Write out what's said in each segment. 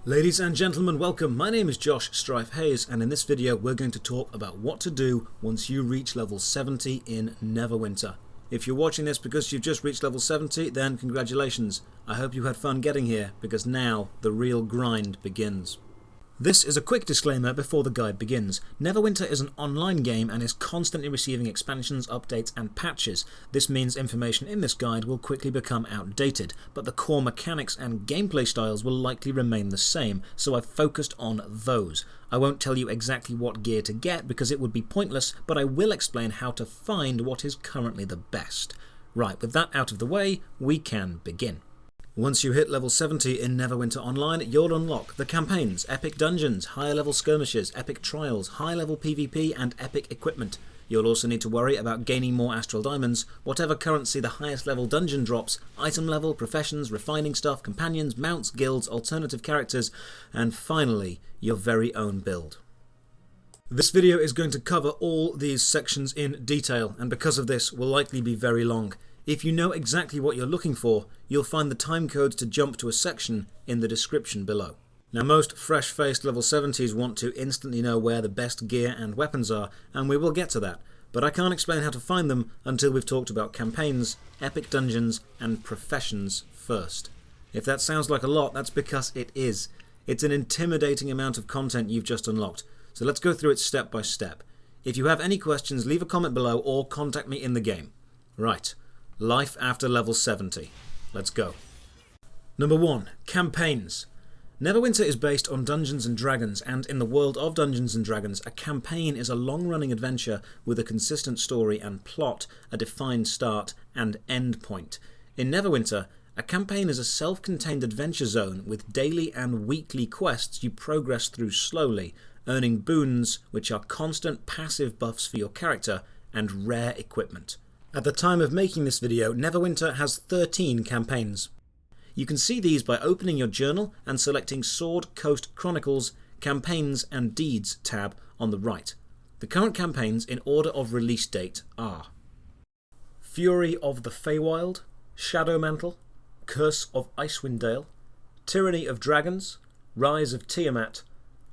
Ladies and gentlemen, welcome. My name is Josh Strife Hayes, and in this video we're going to talk about what to do once you reach level 70 in Neverwinter. If you're watching this because you've just reached level 70, then congratulations. I hope you had fun getting here, because now the real grind begins. This is a quick disclaimer before the guide begins. Neverwinter is an online game and is constantly receiving expansions, updates and patches. This means information in this guide will quickly become outdated, but the core mechanics and gameplay styles will likely remain the same, so I've focused on those. I won't tell you exactly what gear to get because it would be pointless, but I will explain how to find what is currently the best. Right, with that out of the way, we can begin. Once you hit level 70 in Neverwinter Online, you'll unlock the campaigns, epic dungeons, higher level skirmishes, epic trials, high level PvP and epic equipment. You'll also need to worry about gaining more Astral diamonds, whatever currency the highest level dungeon drops, item level, professions, refining stuff, companions, mounts, guilds, alternative characters, and finally, your very own build. This video is going to cover all these sections in detail, and because of this will likely be very long. If you know exactly what you're looking for, you'll find the timecodes to jump to a section in the description below. Now, most fresh-faced level 70s want to instantly know where the best gear and weapons are, and we will get to that, but I can't explain how to find them until we've talked about campaigns, epic dungeons, and professions first. If that sounds like a lot, that's because it is. It's an intimidating amount of content you've just unlocked, so let's go through it step by step. If you have any questions, leave a comment below or contact me in the game. Right. Life after level 70. Let's go. Number 1. Campaigns. Neverwinter is based on Dungeons & Dragons, and in the world of Dungeons & Dragons, a campaign is a long-running adventure with a consistent story and plot, a defined start and end point. In Neverwinter, a campaign is a self-contained adventure zone with daily and weekly quests you progress through slowly, earning boons which are constant passive buffs for your character and rare equipment. At the time of making this video, Neverwinter has 13 campaigns. You can see these by opening your journal and selecting Sword Coast Chronicles, Campaigns and Deeds tab on the right. The current campaigns in order of release date are Fury of the Feywild, Shadowmantle, Curse of Icewind Dale, Tyranny of Dragons, Rise of Tiamat,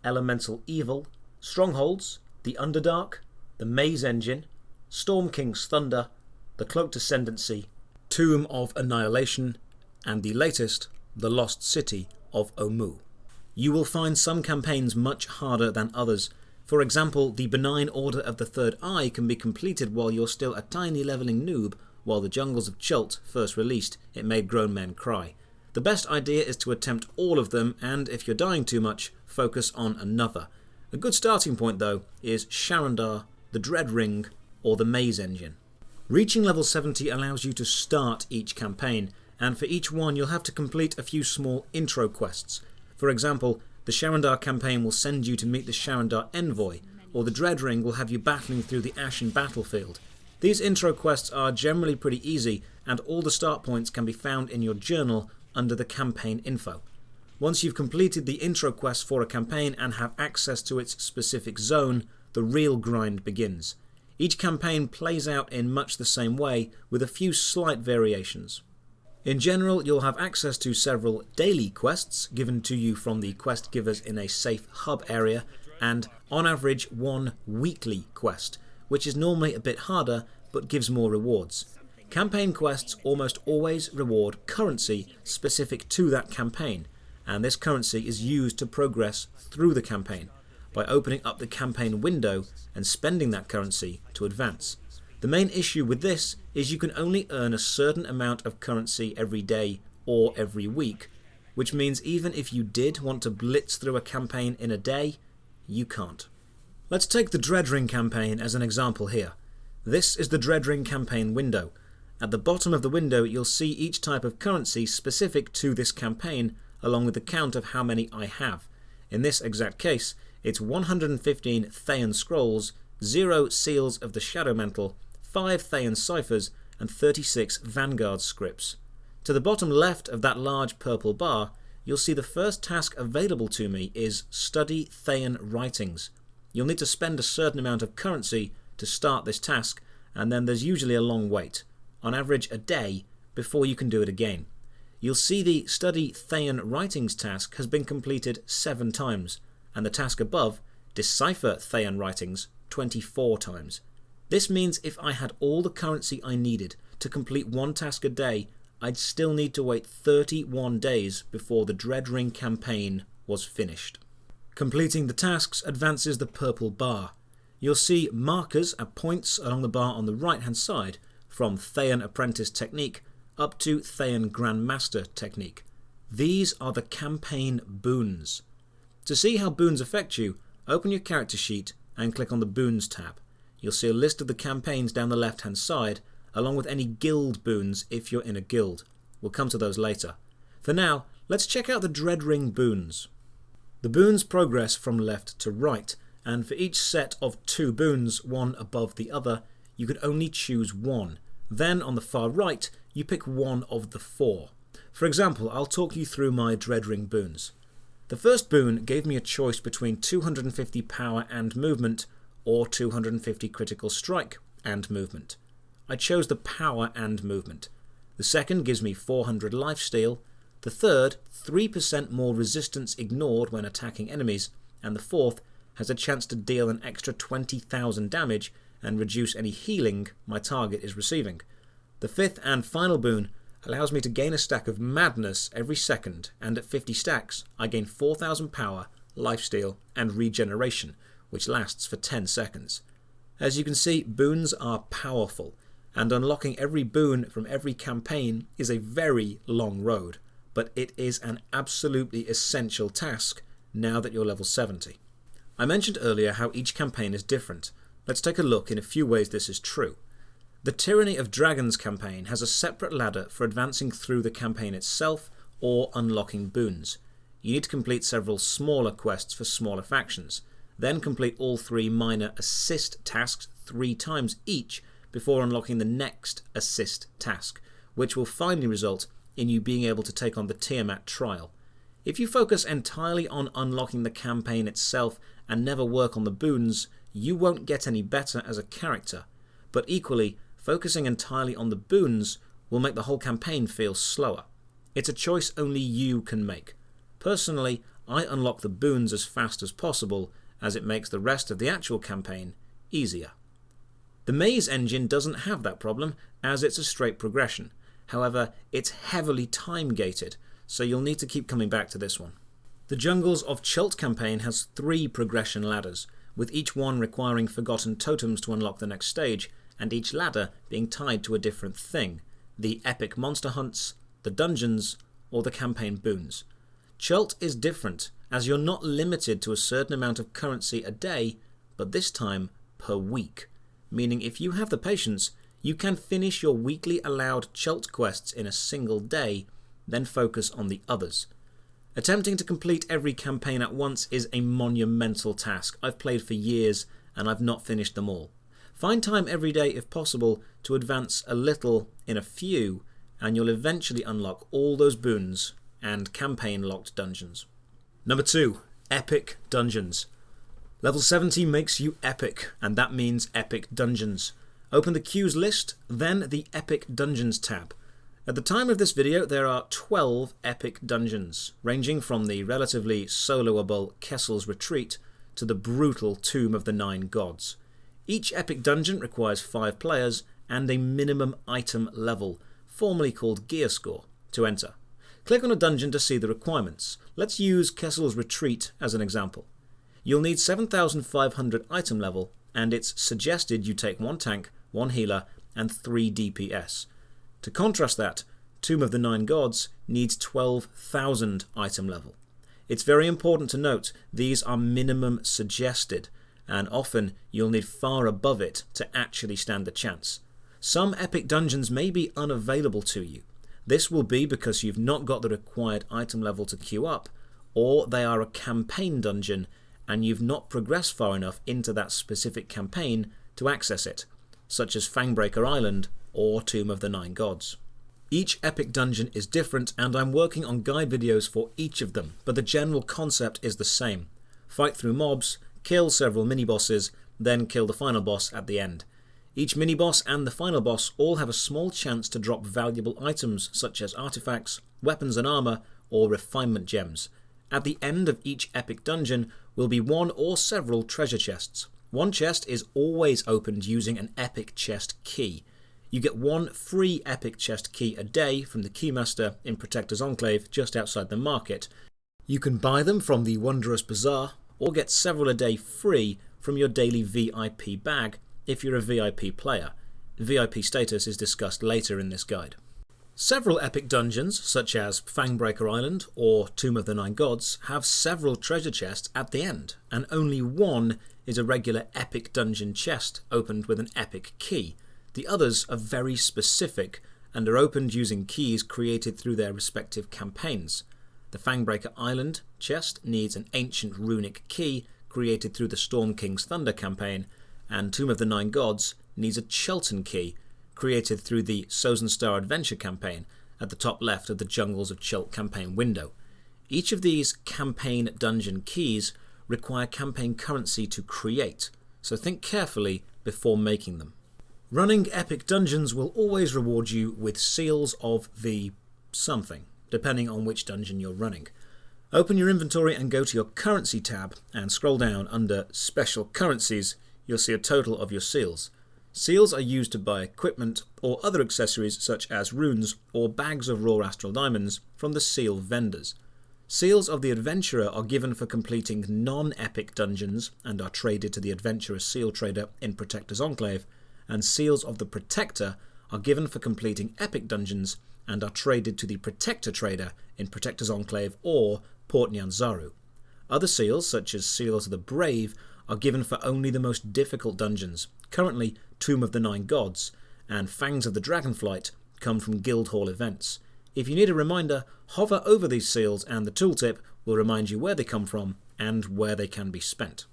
Elemental Evil, Strongholds, The Underdark, The Maze Engine, Storm King's Thunder, The Cloaked Ascendancy, Tomb of Annihilation, and the latest, The Lost City of Omu. You will find some campaigns much harder than others. For example, the Benign Order of the Third Eye can be completed while you're still a tiny leveling noob, while the Jungles of Chult, first released, it made grown men cry. The best idea is to attempt all of them, and if you're dying too much, focus on another. A good starting point, though, is Sharandar, the Dread Ring, or the Maze Engine. Reaching level 70 allows you to start each campaign, and for each one you'll have to complete a few small intro quests. For example, the Sharandar campaign will send you to meet the Sharandar Envoy, or the Dread Ring will have you battling through the Ashen Battlefield. These intro quests are generally pretty easy, and all the start points can be found in your journal under the campaign info. Once you've completed the intro quest for a campaign and have access to its specific zone, the real grind begins. Each campaign plays out in much the same way, with a few slight variations. In general, you'll have access to several daily quests given to you from the quest givers in a safe hub area, and on average one weekly quest, which is normally a bit harder but gives more rewards. Campaign quests almost always reward currency specific to that campaign, and this currency is used to progress through the campaign by opening up the campaign window and spending that currency to advance. The main issue with this is you can only earn a certain amount of currency every day or every week, which means even if you did want to blitz through a campaign in a day, you can't. Let's take the Dread Ring campaign as an example here. This is the Dread Ring campaign window. At the bottom of the window you'll see each type of currency specific to this campaign, along with the count of how many I have. In this exact case, it's 115 Thayan Scrolls, 0 Seals of the Shadowmantle, 5 Thayan Ciphers, and 36 Vanguard Scripts. To the bottom left of that large purple bar, you'll see the first task available to me is Study Thayan Writings. You'll need to spend a certain amount of currency to start this task, and then there's usually a long wait, on average a day, before you can do it again. you'll see the Study Thayan Writings task has been completed 7 times, and the task above, Decipher Thayan Writings, 24 times. This means if I had all the currency I needed to complete one task a day, I'd still need to wait 31 days before the Dread Ring campaign was finished. Completing the tasks advances the purple bar. You'll see markers at points along the bar on the right hand side, from Thayan Apprentice Technique up to Thayan Grandmaster Technique. These are the campaign boons. To see how boons affect you, open your character sheet and click on the Boons tab. You'll see a list of the campaigns down the left hand side, along with any guild boons if you're in a guild. We'll come to those later. For now, let's check out the Dread Ring boons. The boons progress from left to right, and for each set of 2 boons, one above the other, you can only choose one. Then on the far right, you pick one of the 4. For example, I'll talk you through my Dread Ring boons. The first boon gave me a choice between 250 power and movement, or 250 critical strike and movement. I chose the power and movement. The second gives me 400 lifesteal. The third, 3% more resistance ignored when attacking enemies. And the fourth has a chance to deal an extra 20,000 damage and reduce any healing my target is receiving. The fifth and final boon allows me to gain a stack of madness every second, and at 50 stacks I gain 4,000 power, lifesteal and regeneration, which lasts for 10 seconds. As you can see, boons are powerful, and unlocking every boon from every campaign is a very long road, but it is an absolutely essential task now that you're level 70. I mentioned earlier how each campaign is different. Let's take a look in a few ways this is true. The Tyranny of Dragons campaign has a separate ladder for advancing through the campaign itself or unlocking boons. You need to complete several smaller quests for smaller factions, then complete all 3 minor assist tasks 3 times each before unlocking the next assist task, which will finally result in you being able to take on the Tiamat trial. If you focus entirely on unlocking the campaign itself and never work on the boons, you won't get any better as a character, but equally, focusing entirely on the boons will make the whole campaign feel slower. It's a choice only you can make. Personally, I unlock the boons as fast as possible, as it makes the rest of the actual campaign easier. The Maze engine doesn't have that problem, as it's a straight progression. However, it's heavily time-gated, so you'll need to keep coming back to this one. The Jungles of Chult campaign has 3 progression ladders, with each one requiring forgotten totems to unlock the next stage, and each ladder being tied to a different thing: the epic monster hunts, the dungeons, or the campaign boons. Chult is different, as you're not limited to a certain amount of currency a day, but this time per week, meaning if you have the patience, you can finish your weekly allowed Chult quests in a single day, then focus on the others. Attempting to complete every campaign at once is a monumental task. I've played for years and I've not finished them all. Find time every day if possible to advance a little in a few, and you'll eventually unlock all those boons and campaign locked dungeons. Number 2, epic dungeons. Level 70 makes you epic, and that means epic dungeons. Open the queues list, then the epic dungeons tab. At the time of this video, there are 12 epic dungeons, ranging from the relatively soloable Kessel's Retreat to the brutal Tomb of the 9 Gods. Each epic dungeon requires 5 players and a minimum item level, formerly called gear score, to enter. Click on a dungeon to see the requirements. Let's use Kessel's Retreat as an example. You'll need 7,500 item level, and it's suggested you take 1 tank, 1 healer, and 3 DPS. To contrast that, Tomb of the 9 Gods needs 12,000 item level. It's very important to note these are minimum suggested, and often you'll need far above it to actually stand a chance. Some epic dungeons may be unavailable to you. This will be because you've not got the required item level to queue up, or they are a campaign dungeon and you've not progressed far enough into that specific campaign to access it, such as Fangbreaker Island or Tomb of the 9 Gods. Each epic dungeon is different, and I'm working on guide videos for each of them, but the general concept is the same. Fight through mobs, kill several mini-bosses, then kill the final boss at the end. Each mini-boss and the final boss all have a small chance to drop valuable items such as artifacts weapons and armour, or refinement gems. At the end of each epic dungeon will be one or several treasure chests. One chest is always opened using an epic chest key. You get one free epic chest key a day from the Keymaster in Protector's Enclave just outside the market. You can buy them from the Wondrous Bazaar or get several a day free from your daily VIP bag if you're a VIP player. VIP status is discussed later in this guide. Several epic dungeons, such as Fangbreaker Island or Tomb of the Nine Gods, have several treasure chests at the end, and only one is a regular epic dungeon chest opened with an epic key. The others are very specific and are opened using keys created through their respective campaigns. The Fangbreaker Island chest needs an ancient runic key created through the Storm King's Thunder campaign, and Tomb of the Nine Gods needs a Chelton key created through the Sozenstar Adventure campaign at the top left of the Jungles of Chult campaign window. Each of these campaign dungeon keys require campaign currency to create, so think carefully before making them. Running epic dungeons will always reward you with seals of the something, depending on which dungeon you're running. Open your inventory and go to your currency tab and scroll down under special currencies. You'll see a total of your seals. Seals are used to buy equipment or other accessories such as runes or bags of raw astral diamonds from the seal vendors. Seals of the Adventurer are given for completing non-epic dungeons and are traded to the Adventurer Seal Trader in Protector's Enclave, and seals of the Protector are given for completing epic dungeons and are traded to the Protector Trader in Protector's Enclave or Port Nyanzaru. Other seals, such as Seals of the Brave, are given for only the most difficult dungeons. Currently, Tomb of the Nine Gods and Fangs of the Dragonflight come from Guildhall events. If you need a reminder, hover over these seals and the tooltip will remind you where they come from and where they can be spent.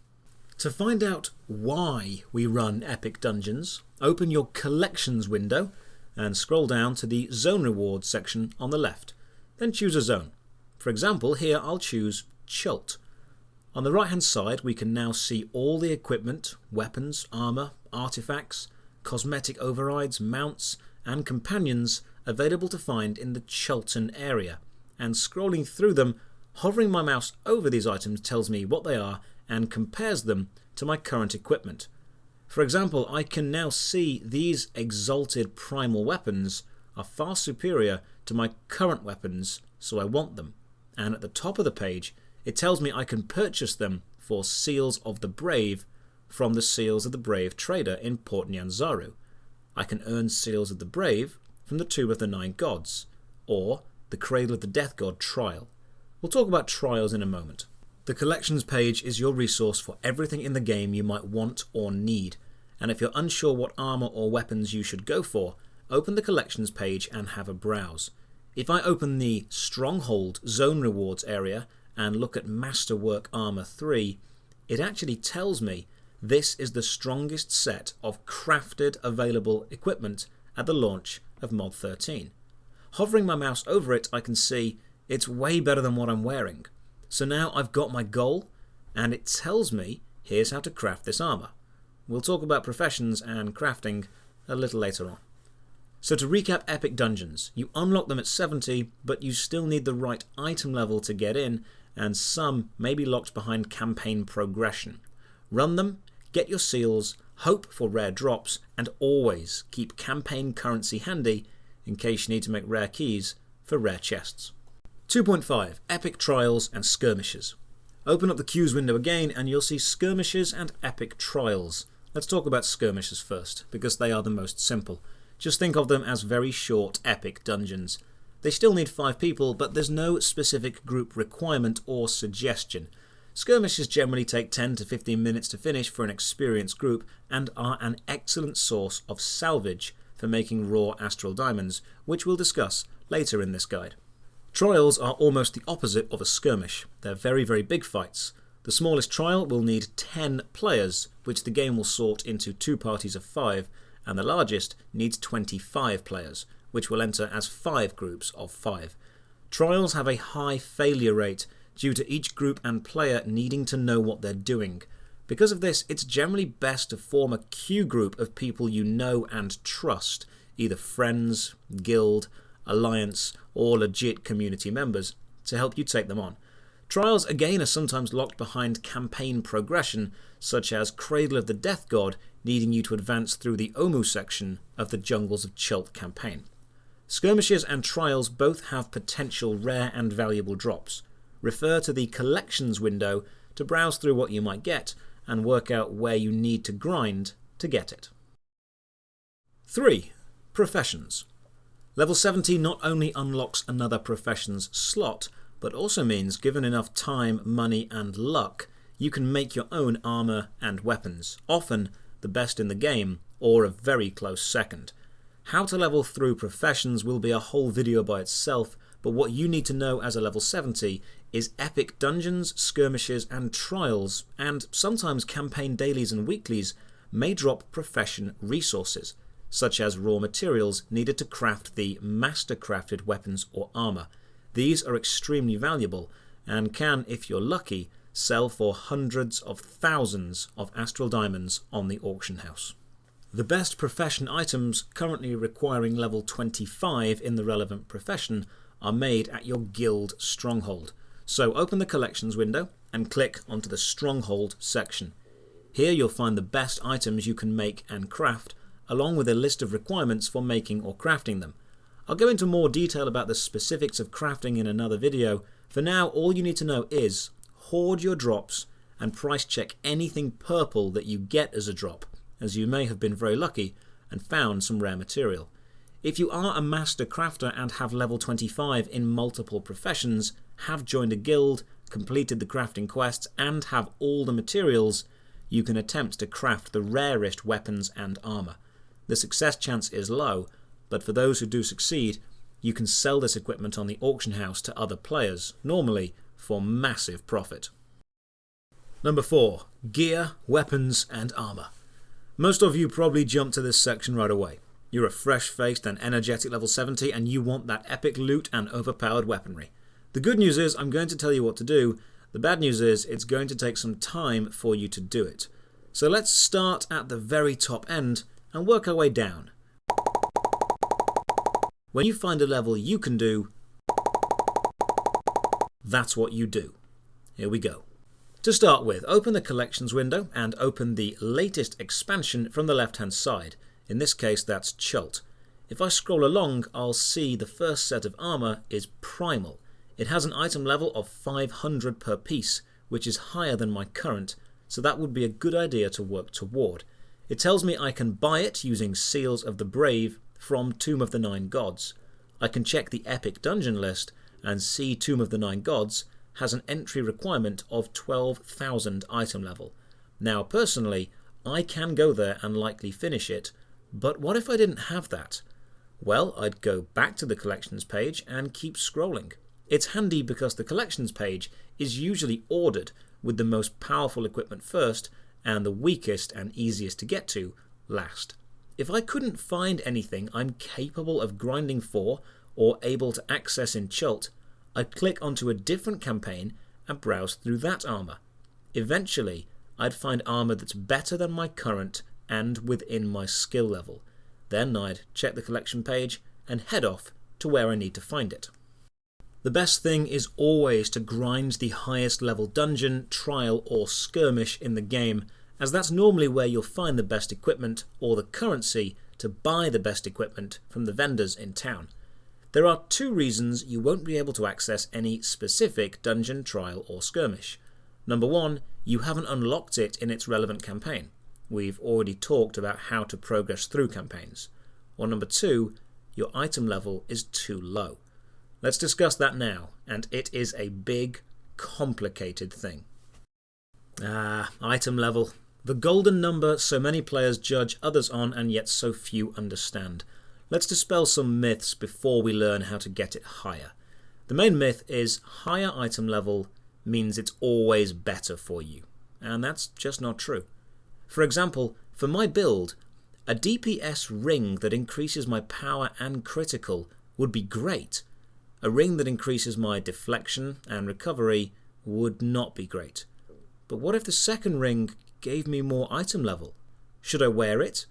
To find out why we run epic dungeons, open your Collections window and scroll down to the Zone Rewards section on the left. Then choose a zone. For example, here I'll choose Chult. On the right hand side we can now see all the equipment, weapons, armour, artifacts, cosmetic overrides, mounts and companions available to find in the Chulton area, and scrolling through them, hovering my mouse over these items tells me what they are and compares them to my current equipment. For example, I can now see these exalted primal weapons are far superior to my current weapons, so I want them, and at the top of the page it tells me I can purchase them for Seals of the Brave from the Seals of the Brave trader in Port Nyanzaru. I can earn Seals of the Brave from the Tomb of the Nine Gods, or the Cradle of the Death God trial. We'll talk about trials in a moment. The Collections page is your resource for everything in the game you might want or need, and if you're unsure what armour or weapons you should go for, open the Collections page and have a browse. If I open the Stronghold Zone Rewards area and look at Masterwork Armour 3, it actually tells me this is the strongest set of crafted available equipment at the launch of Mod 13. Hovering my mouse over it, I can see it's way better than what I'm wearing. So now I've got my goal, and it tells me here's how to craft this armour. We'll talk about professions and crafting a little later on. So to recap epic dungeons, you unlock them at 70, but you still need the right item level to get in, and some may be locked behind campaign progression. Run them, get your seals, hope for rare drops, and always keep campaign currency handy in case you need to make rare keys for rare chests. 2.5 Epic Trials and Skirmishes. Open up the queues window again and you'll see Skirmishes and Epic Trials. Let's talk about Skirmishes first, because they are the most simple. Just think of them as very short epic dungeons. They still need 5 people, but there's no specific group requirement or suggestion. Skirmishes generally take 10 to 15 minutes to finish for an experienced group and are an excellent source of salvage for making raw astral diamonds, which we'll discuss later in this guide. Trials are almost the opposite of a skirmish. They're very, very big fights. The smallest trial will need 10 players, which the game will sort into 2 parties of 5, and the largest needs 25 players, which will enter as 5 groups of 5. Trials have a high failure rate due to each group and player needing to know what they're doing. Because of this, it's generally best to form a queue group of people you know and trust, either friends, guild, alliance, or legit community members to help you take them on. Trials again are sometimes locked behind campaign progression, such as Cradle of the Death God needing you to advance through the Omu section of the Jungles of Chult campaign. Skirmishes and Trials both have potential rare and valuable drops. Refer to the Collections window to browse through what you might get and work out where you need to grind to get it. 3. Professions. Level 70 not only unlocks another professions slot, but also means given enough time, money and luck, you can make your own armour and weapons, often the best in the game or a very close second. How to level through professions will be a whole video by itself, but what you need to know as a level 70 is epic dungeons, skirmishes and trials, and sometimes campaign dailies and weeklies may drop profession resources, such as raw materials needed to craft the master-crafted weapons or armour. These are extremely valuable and can, if you're lucky, sell for hundreds of thousands of Astral diamonds on the auction house. The best profession items currently requiring level 25 in the relevant profession are made at your guild stronghold. So open the collections window and click onto the stronghold section. Here you'll find the best items you can make and craft, along with a list of requirements for making or crafting them. I'll go into more detail about the specifics of crafting in another video. For now, all you need to know is hoard your drops and price check anything purple that you get as a drop, as you may have been very lucky and found some rare material. If you are a master crafter and have level 25 in multiple professions, have joined a guild, completed the crafting quests and have all the materials, you can attempt to craft the rarest weapons and armour. The success chance is low, but for those who do succeed, you can sell this equipment on the auction house to other players, normally for massive profit. Number 4. Gear, weapons and armour. Most of you probably jump to this section right away. You're a fresh-faced and energetic level 70 and you want that epic loot and overpowered weaponry. The good news is I'm going to tell you what to do. The bad news is it's going to take some time for you to do it. So let's start at the very top end and work our way down. When you find a level you can do, that's what you do. Here we go. To start with, open the collections window and open the latest expansion from the left-hand side. In this case, that's Chult. If I scroll along, I'll see the first set of armour is Primal. It has an item level of 500 per piece, which is higher than my current, so that would be a good idea to work toward. It tells me I can buy it using Seals of the Brave from Tomb of the Nine Gods. I can check the epic dungeon list and see Tomb of the Nine Gods has an entry requirement of 12,000 item level. Now personally, I can go there and likely finish it, but what if I didn't have that? Well, I'd go back to the collections page and keep scrolling. It's handy because the collections page is usually ordered with the most powerful equipment first and the weakest and easiest to get to last. If I couldn't find anything I'm capable of grinding for or able to access in Chult, I'd click onto a different campaign and browse through that armour. Eventually, I'd find armour that's better than my current and within my skill level. Then I'd check the collection page and head off to where I need to find it. The best thing is always to grind the highest level dungeon, trial or skirmish in the game, as that's normally where you'll find the best equipment or the currency to buy the best equipment from the vendors in town. There are 2 reasons you won't be able to access any specific dungeon, trial or skirmish. Number 1, you haven't unlocked it in its relevant campaign. We've already talked about how to progress through campaigns. Or number 2, your item level is too low. Let's discuss that now, and it is a big, complicated thing. Item level. The golden number so many players judge others on and yet so few understand. Let's dispel some myths before we learn how to get it higher. The main myth is higher item level means it's always better for you, and that's just not true. For example, for my build, a DPS ring that increases my power and critical would be great. A ring that increases my deflection and recovery would not be great. But what if the second ring gave me more item level? Should I wear it?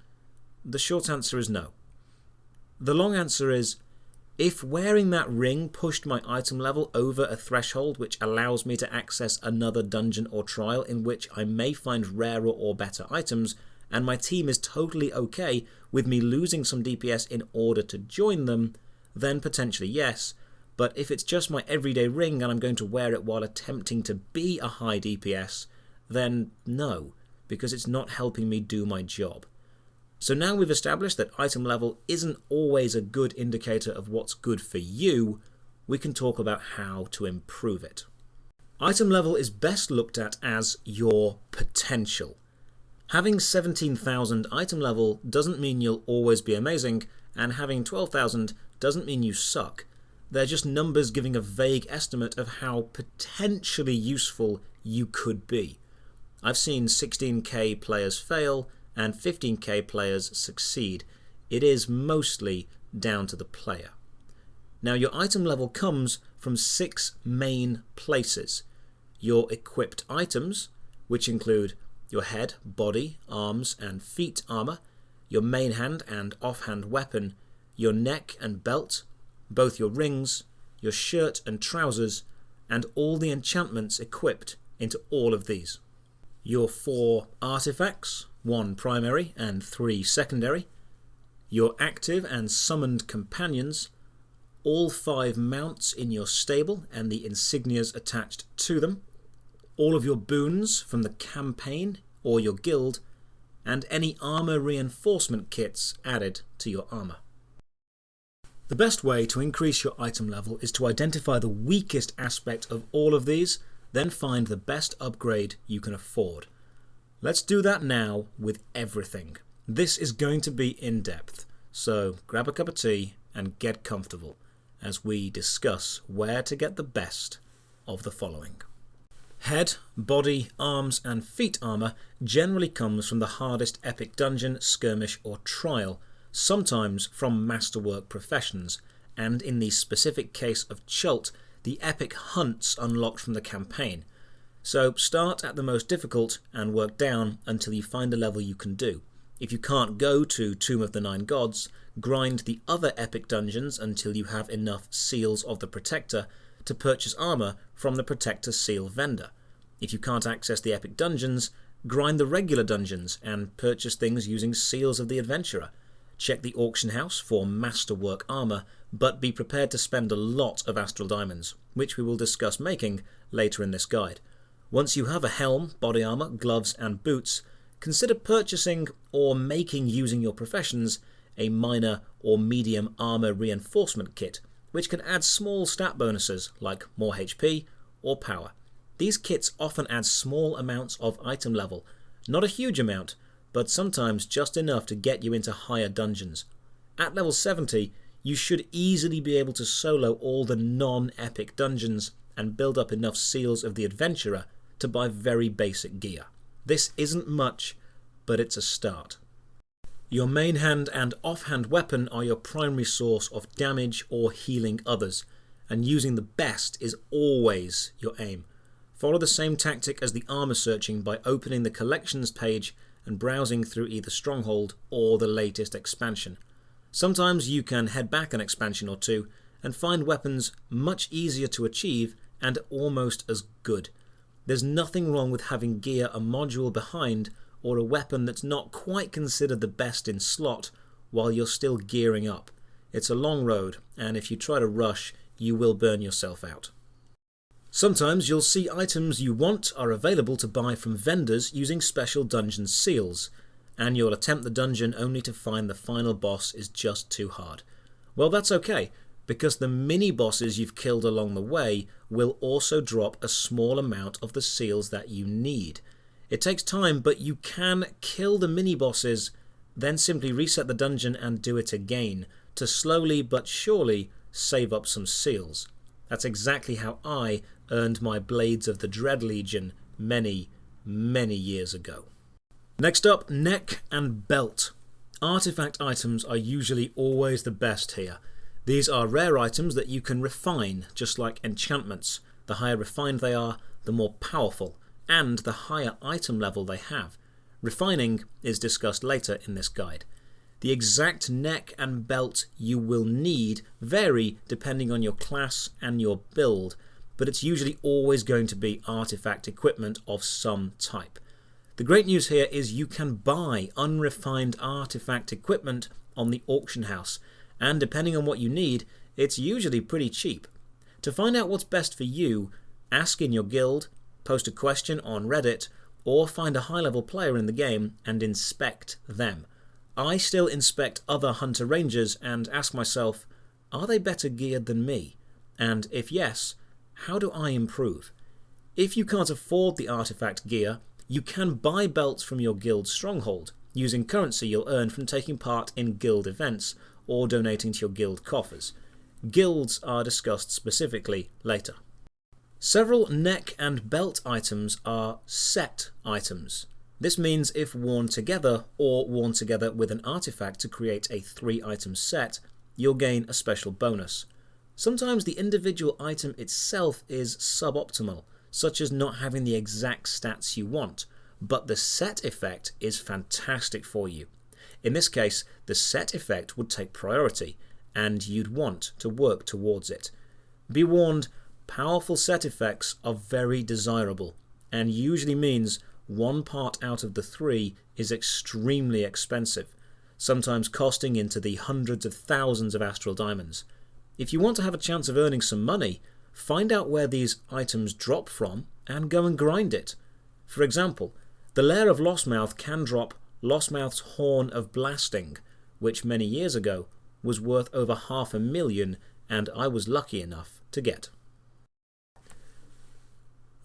The short answer is no. The long answer is, If wearing that ring pushed my item level over a threshold which allows me to access another dungeon or trial in which I may find rarer or better items, and my team is totally okay with me losing some DPS in order to join them, then potentially yes. But if it's just my everyday ring and I'm going to wear it while attempting to be a high DPS, then no, because it's not helping me do my job. So now we've established that item level isn't always a good indicator of what's good for you, we can talk about how to improve it. Item level is best looked at as your potential. Having 17,000 item level doesn't mean you'll always be amazing, and having 12,000 doesn't mean you suck. They're just numbers giving a vague estimate of how potentially useful you could be. I've seen 16k players fail and 15k players succeed. It is mostly down to the player. Now your item level comes from 6 main places. Your equipped items, which include your head, body, arms and feet armour, your main hand and offhand weapon, your neck and belt, both your rings, your shirt and trousers, and all the enchantments equipped into all of these. Your 4 artifacts, 1 primary and 3 secondary, your active and summoned companions, all 5 mounts in your stable and the insignias attached to them, all of your boons from the campaign or your guild, and any armour reinforcement kits added to your armour. The best way to increase your item level is to identify the weakest aspect of all of these, then find the best upgrade you can afford. Let's do that now with everything. This is going to be in-depth, so grab a cup of tea and get comfortable as we discuss where to get the best of the following. Head, body, arms and feet armour generally comes from the hardest epic dungeon, skirmish or trial, sometimes from masterwork professions, and in the specific case of Chult, the epic hunts unlocked from the campaign. So start at the most difficult and work down until you find a level you can do. If you can't go to Tomb of the Nine Gods, grind the other epic dungeons until you have enough Seals of the Protector to purchase armour from the Protector Seal vendor. If you can't access the epic dungeons, grind the regular dungeons and purchase things using Seals of the Adventurer. Check the auction house for masterwork armour, but be prepared to spend a lot of Astral Diamonds, which we will discuss making later in this guide. Once you have a helm, body armour, gloves and boots, consider purchasing or making using your professions a minor or medium armour reinforcement kit, which can add small stat bonuses like more HP or power. These kits often add small amounts of item level, not a huge amount, but sometimes just enough to get you into higher dungeons. At level 70, you should easily be able to solo all the non-epic dungeons and build up enough Seals of the Adventurer to buy very basic gear. This isn't much, but it's a start. Your main hand and offhand weapon are your primary source of damage or healing others, and using the best is always your aim. Follow the same tactic as the armour searching by opening the collections page and browsing through either Stronghold or the latest expansion. Sometimes you can head back an expansion or two and find weapons much easier to achieve and almost as good. There's nothing wrong with having gear a module behind or a weapon that's not quite considered the best in slot while you're still gearing up. It's a long road, and if you try to rush, you will burn yourself out. Sometimes you'll see items you want are available to buy from vendors using special dungeon seals, and you'll attempt the dungeon only to find the final boss is just too hard. Well, that's okay, because the mini-bosses you've killed along the way will also drop a small amount of the seals that you need. It takes time, but you can kill the mini-bosses, then simply reset the dungeon and do it again, to slowly but surely save up some seals. That's exactly how I earned my Blades of the Dread Legion many, many years ago. Next up, neck and belt. Artifact items are usually always the best here. These are rare items that you can refine, just like enchantments. The higher refined they are, the more powerful, and the higher item level they have. Refining is discussed later in this guide. The exact neck and belt you will need vary depending on your class and your build, but it's usually always going to be artifact equipment of some type. The great news here is you can buy unrefined artifact equipment on the auction house, and depending on what you need, it's usually pretty cheap. To find out what's best for you, ask in your guild, post a question on Reddit, or find a high-level player in the game and inspect them. I still inspect other hunter rangers and ask myself, are they better geared than me? And if yes, how do I improve? If you can't afford the artifact gear, you can buy belts from your guild stronghold, using currency you'll earn from taking part in guild events or donating to your guild coffers. Guilds are discussed specifically later. Several neck and belt items are set items. This means if worn together or worn together with an artifact to create a 3-item set, you'll gain a special bonus. Sometimes the individual item itself is suboptimal, such as not having the exact stats you want, but the set effect is fantastic for you. In this case, the set effect would take priority, and you'd want to work towards it. Be warned, powerful set effects are very desirable, and usually means one part out of the 3 is extremely expensive, sometimes costing into the hundreds of thousands of Astral diamonds. If you want to have a chance of earning some money, find out where these items drop from and go and grind it. For example, the Lair of Lostmouth can drop Lostmouth's Horn of Blasting, which many years ago was worth over 500,000, and I was lucky enough to get.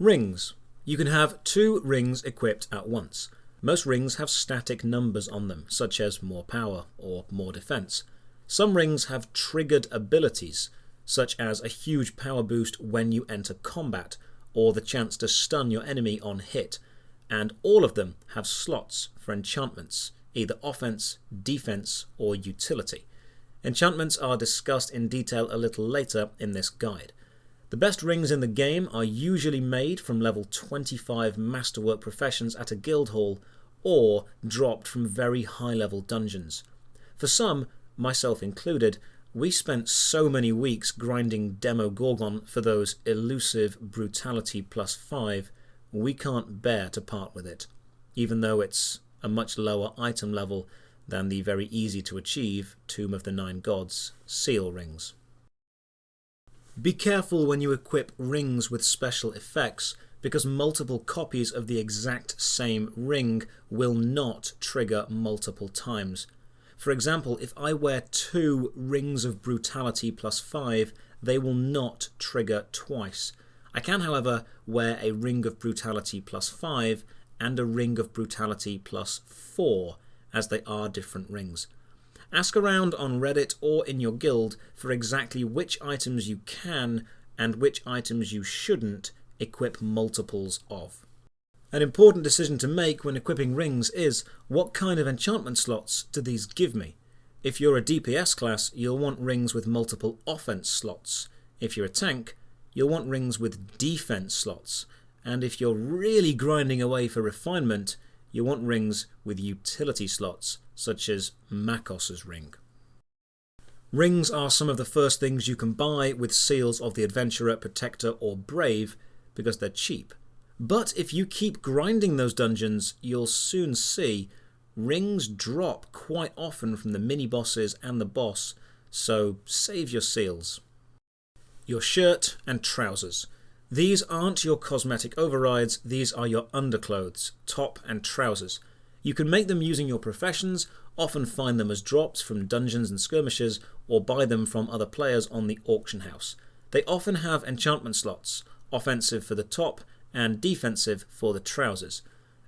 Rings. You can have 2 rings equipped at once. Most rings have static numbers on them, such as more power or more defense. Some rings have triggered abilities, such as a huge power boost when you enter combat, or the chance to stun your enemy on hit, and all of them have slots for enchantments, either offense, defense, or utility. Enchantments are discussed in detail a little later in this guide. The best rings in the game are usually made from level 25 masterwork professions at a guild hall, or dropped from very high level dungeons. For some, myself included, we spent so many weeks grinding Demo Gorgon for those elusive Brutality +5, we can't bear to part with it, even though it's a much lower item level than the very easy to achieve Tomb of the Nine Gods seal rings. Be careful when you equip rings with special effects, because multiple copies of the exact same ring will not trigger multiple times. For example, if I wear 2 Rings of Brutality +5, they will not trigger twice. I can, however, wear a Ring of Brutality +5 and a Ring of Brutality +4, as they are different rings. Ask around on Reddit or in your guild for exactly which items you can and which items you shouldn't equip multiples of. An important decision to make when equipping rings is, what kind of enchantment slots do these give me? If you're a DPS class, you'll want rings with multiple offense slots. If you're a tank, you'll want rings with defense slots. And if you're really grinding away for refinement, you want rings with utility slots, such as Makos's ring. Rings are some of the first things you can buy with seals of the Adventurer, Protector, or Brave, because they're cheap. But if you keep grinding those dungeons, you'll soon see rings drop quite often from the mini-bosses and the boss, so save your seals. Your shirt and trousers. These aren't your cosmetic overrides, these are your underclothes, top and trousers. You can make them using your professions, often find them as drops from dungeons and skirmishes, or buy them from other players on the auction house. They often have enchantment slots, offensive for the top and defensive for the trousers.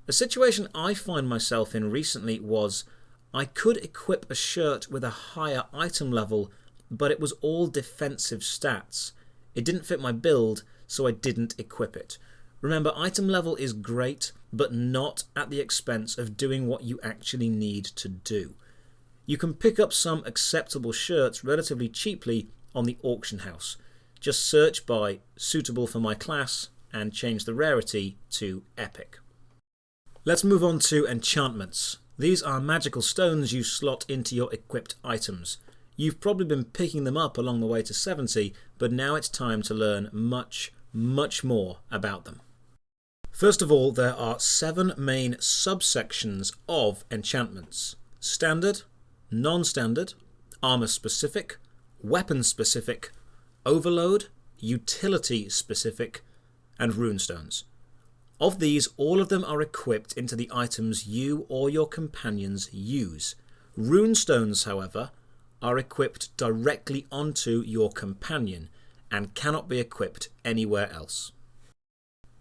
A situation I find myself in recently was, I could equip a shirt with a higher item level, but it was all defensive stats. It didn't fit my build, so I didn't equip it. Remember, item level is great, but not at the expense of doing what you actually need to do. You can pick up some acceptable shirts relatively cheaply on the auction house. Just search by suitable for my class and change the rarity to epic. Let's move on to enchantments. These are magical stones you slot into your equipped items. You've probably been picking them up along the way to 70, but now it's time to learn much more about them. First of all, there are 7 main subsections of enchantments: standard, non-standard, armour specific, weapon specific, overload, utility specific, and runestones. Of these, all of them are equipped into the items you or your companions use. Runestones, however, are equipped directly onto your companion and cannot be equipped anywhere else.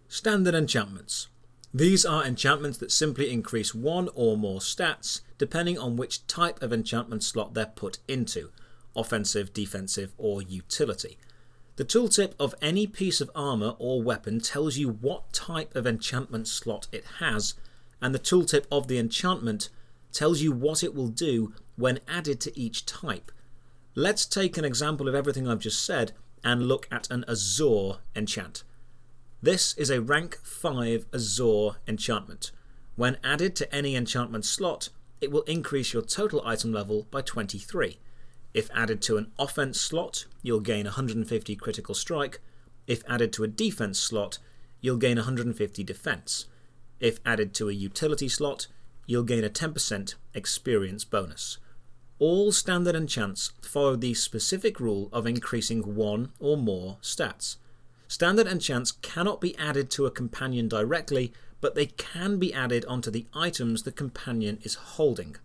Standard enchantments. These are enchantments that simply increase 1 or more stats depending on which type of enchantment slot they're put into: offensive, defensive, or utility. The tooltip of any piece of armour or weapon tells you what type of enchantment slot it has, and the tooltip of the enchantment tells you what it will do when added to each type. Let's take an example of everything I've just said and look at an Azure enchant. This is a rank 5 Azure enchantment. When added to any enchantment slot, it will increase your total item level by 23. If added to an offense slot, you'll gain 150 critical strike. If added to a defense slot, you'll gain 150 defense. If added to a utility slot, you'll gain a 10% experience bonus. All standard enchants follow the specific rule of increasing 1 or more stats. Standard enchants cannot be added to a companion directly, but they can be added onto the items the companion is holding.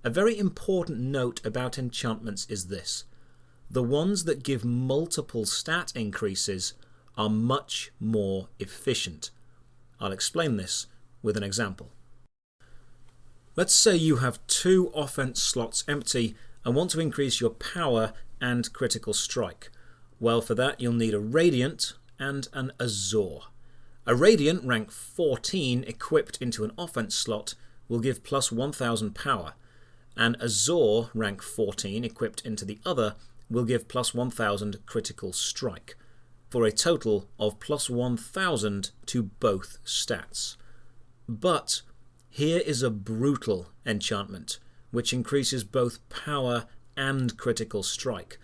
A very important note about enchantments is this: the ones that give multiple stat increases are much more efficient. I'll explain this with an example. Let's say you have 2 offense slots empty and want to increase your power and critical strike. Well, for that you'll need a Radiant and an Azure. A Radiant rank 14 equipped into an offense slot will give plus 1000 power. An Azure rank 14 equipped into the other will give plus 1000 critical strike, for a total of plus 1000 to both stats. But here is a brutal enchantment, which increases both power and critical strike.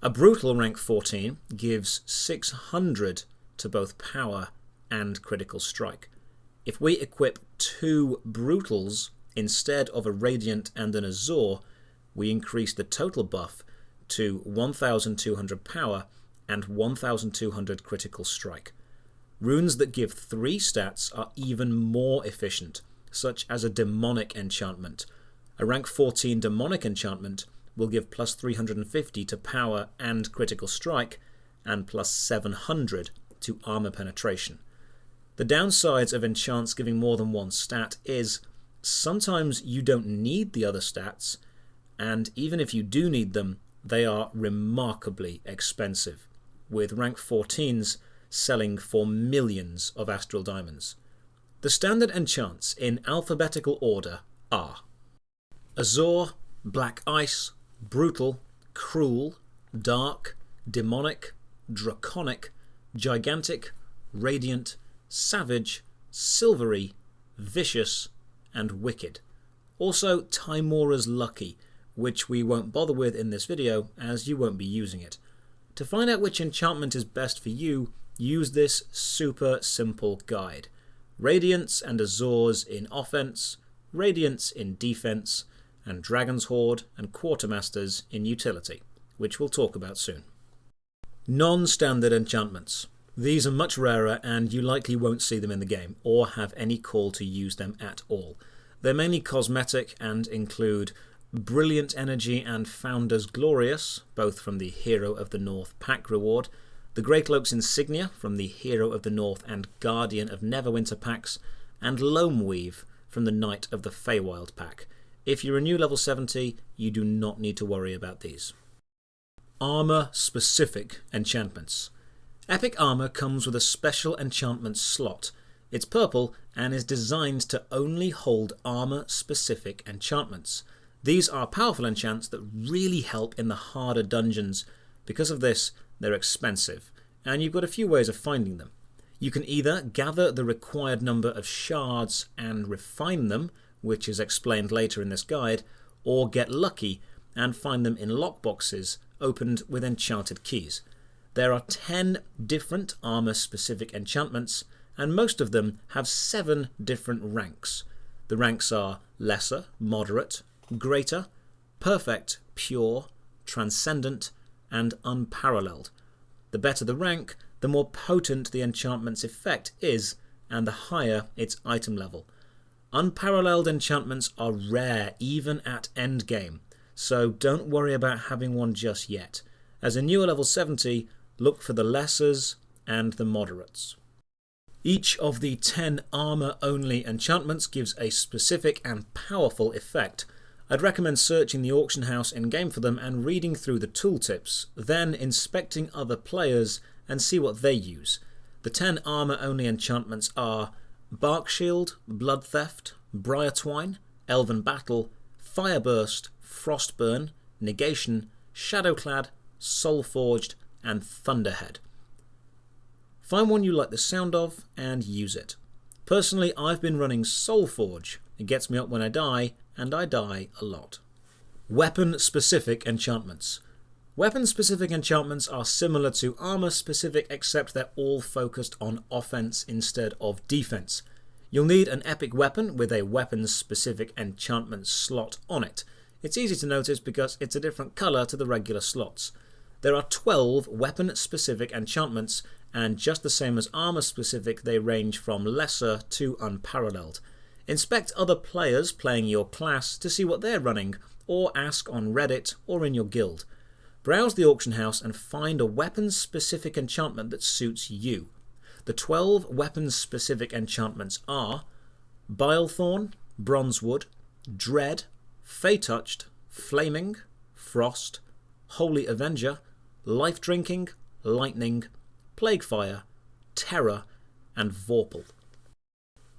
A brutal rank 14 gives 600 to both power and critical strike. If we equip 2 brutals instead of a Radiant and an Azure, we increase the total buff to 1200 power and 1200 critical strike. Runes that give 3 stats are even more efficient, such as a demonic enchantment. A rank 14 demonic enchantment will give plus 350 to power and critical strike and plus 700 to armour penetration. The downsides of enchants giving more than 1 stat is sometimes you don't need the other stats, and even if you do need them, they are remarkably expensive, with rank 14s selling for millions of Astral diamonds. The standard enchants in alphabetical order are Azure, Black Ice, Brutal, Cruel, Dark, Demonic, Draconic, Gigantic, Radiant, Savage, Silvery, Vicious, and Wicked. Also Timora's Lucky, which we won't bother with in this video as you won't be using it. To find out which enchantment is best for you, use this super simple guide. Radiants and Azures in offense, Radiants in defense, and Dragon's Horde and Quartermasters in utility, which we'll talk about soon. Non-standard enchantments. These are much rarer and you likely won't see them in the game or have any call to use them at all. They're mainly cosmetic and include Brilliant Energy and Founder's Glorious, both from the Hero of the North pack reward, the Greycloak's Insignia from the Hero of the North and Guardian of Neverwinter packs, and Loamweave from the Knight of the Feywild pack. If you're a new level 70, you do not need to worry about these. Armour-specific enchantments. Epic Armour comes with a special enchantment slot. It's purple and is designed to only hold armour-specific enchantments. These are powerful enchants that really help in the harder dungeons. Because of this, they're expensive, and you've got a few ways of finding them. You can either gather the required number of shards and refine them, which is explained later in this guide, or get lucky and find them in lockboxes opened with enchanted keys. There are 10 different armour-specific enchantments, and most of them have 7 different ranks. The ranks are Lesser, Moderate, Greater, Perfect, Pure, Transcendent, and Unparalleled. The better the rank, the more potent the enchantment's effect is, and the higher its item level. Unparalleled enchantments are rare even at endgame, so don't worry about having one just yet. As a newer level 70, look for the Lessers and the Moderates. Each of the 10 armour-only enchantments gives a specific and powerful effect. I'd recommend searching the auction house in-game for them and reading through the tooltips, then inspecting other players and see what they use. The 10 armour-only enchantments are Bark Shield, Blood Theft, Briar Twine, Elven Battle, Fireburst, Frostburn, Negation, Shadowclad, Soulforged, and Thunderhead. Find one you like the sound of and use it. Personally, I've been running Soulforge. It gets me up when I die, and I die a lot. Weapon-specific enchantments. Weapon-specific enchantments are similar to armour-specific, except they're all focused on offense instead of defense. You'll need an epic weapon with a weapon-specific enchantment slot on it. It's easy to notice because it's a different colour to the regular slots. There are 12 weapon-specific enchantments, and just the same as armour-specific, they range from lesser to unparalleled. Inspect other players playing your class to see what they're running, or ask on Reddit or in your guild. Browse the auction house and find a weapon-specific enchantment that suits you. The 12 weapon-specific enchantments are Bilethorn, Bronzewood, Dread, Fey-Touched, Flaming, Frost, Holy Avenger, Life Drinking, Lightning, Plaguefire, Terror, and Vorpal.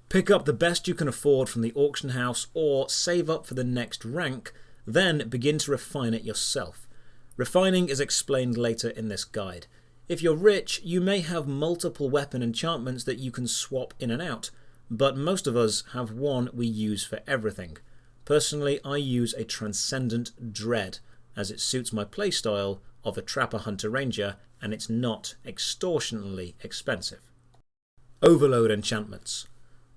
Pick up the best you can afford from the auction house or save up for the next rank, then begin to refine it yourself. Refining is explained later in this guide. If you're rich, you may have multiple weapon enchantments that you can swap in and out, but most of us have one we use for everything. Personally, I use a Transcendent Dread, as it suits my playstyle of a Trapper Hunter Ranger, and it's not extortionately expensive. Overload enchantments.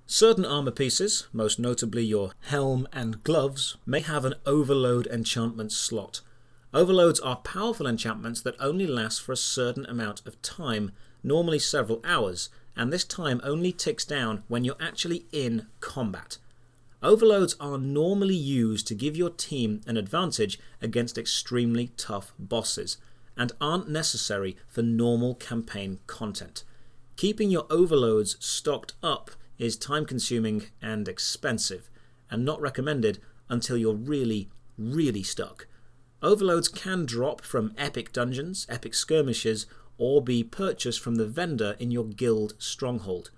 Certain armour pieces, most notably your helm and gloves, may have an overload enchantment slot. Overloads are powerful enchantments that only last for a certain amount of time, normally several hours, and this time only ticks down when you're actually in combat. Overloads are normally used to give your team an advantage against extremely tough bosses, and aren't necessary for normal campaign content. Keeping your overloads stocked up is time-consuming and expensive, and not recommended until you're really, really stuck. Overloads can drop from epic dungeons, epic skirmishes, or be purchased from the vendor in your guild stronghold.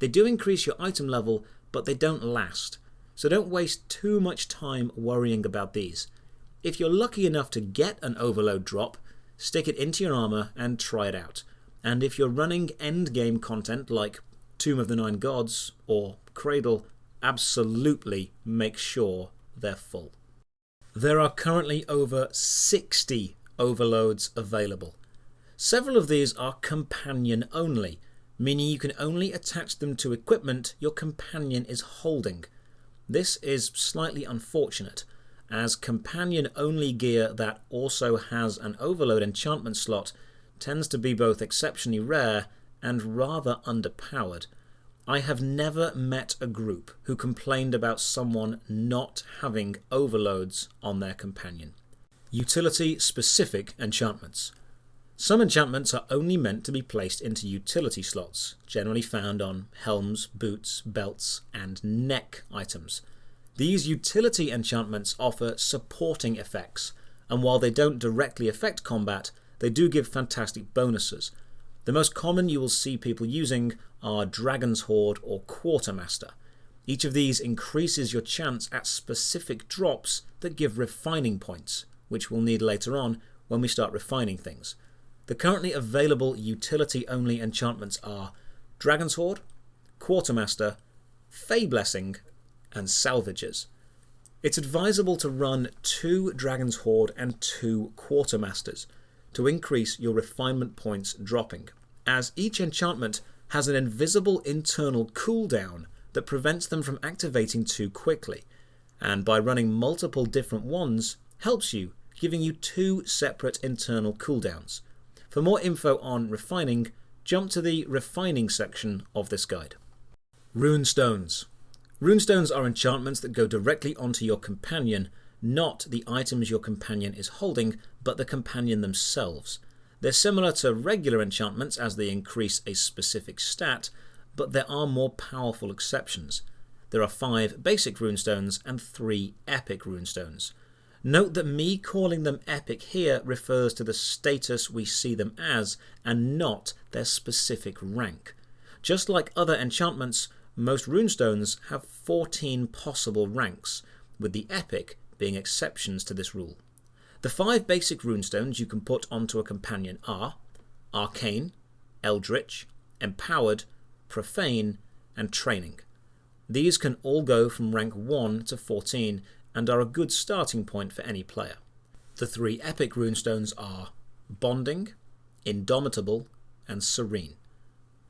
They do increase your item level, but they don't last, so don't waste too much time worrying about these. If you're lucky enough to get an overload drop, stick it into your armour and try it out. And if you're running endgame content like Tomb of the Nine Gods or Cradle, absolutely make sure they're full. There are currently over 60 overloads available. Several of these are companion only, meaning you can only attach them to equipment your companion is holding. This is slightly unfortunate, as companion only gear that also has an overload enchantment slot tends to be both exceptionally rare and rather underpowered. I have never met a group who complained about someone not having overloads on their companion. Utility-specific enchantments. Some enchantments are only meant to be placed into utility slots, generally found on helms, boots, belts, and neck items. These utility enchantments offer supporting effects, and while they don't directly affect combat, they do give fantastic bonuses. The most common you will see people using are Dragon's Hoard or Quartermaster. Each of these increases your chance at specific drops that give refining points, which we'll need later on when we start refining things. The currently available utility-only enchantments are Dragon's Hoard, Quartermaster, Fey Blessing, and salvages. It's advisable to run 2 Dragon's Hoard and 2 Quartermasters to increase your refinement points dropping, as each enchantment has an invisible internal cooldown that prevents them from activating too quickly, and by running multiple different ones helps you, giving you 2 separate internal cooldowns. For more info on refining, jump to the refining section of this guide. Runestones. Runestones are enchantments that go directly onto your companion, not the items your companion is holding, but the companion themselves. They're similar to regular enchantments as they increase a specific stat, but there are more powerful exceptions. There are 5 basic runestones and 3 epic runestones. Note that me calling them epic here refers to the status we see them as and not their specific rank. Just like other enchantments, most runestones have 14 possible ranks, with the epic being exceptions to this rule. The 5 basic runestones you can put onto a companion are Arcane, Eldritch, Empowered, Profane, and Training. These can all go from rank 1 to 14 and are a good starting point for any player. The 3 epic runestones are Bonding, Indomitable, and Serene.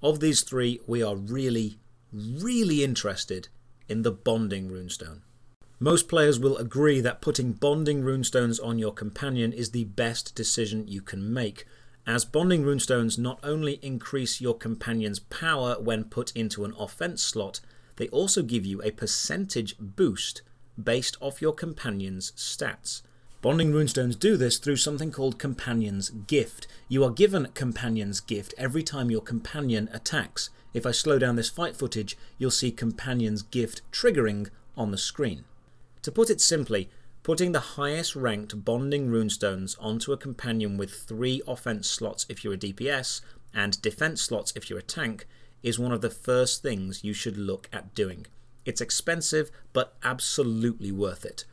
Of these 3, we are really interested in the Bonding runestone. Most players will agree that putting Bonding runestones on your companion is the best decision you can make, as Bonding runestones not only increase your companion's power when put into an offense slot, they also give you a percentage boost based off your companion's stats. Bonding runestones do this through something called Companion's Gift. You are given Companion's Gift every time your companion attacks. If I slow down this fight footage, you'll see Companion's Gift triggering on the screen. To put it simply, putting the highest ranked Bonding runestones onto a companion with 3 offense slots if you're a DPS and defense slots if you're a tank is one of the first things you should look at doing. It's expensive, but absolutely worth it.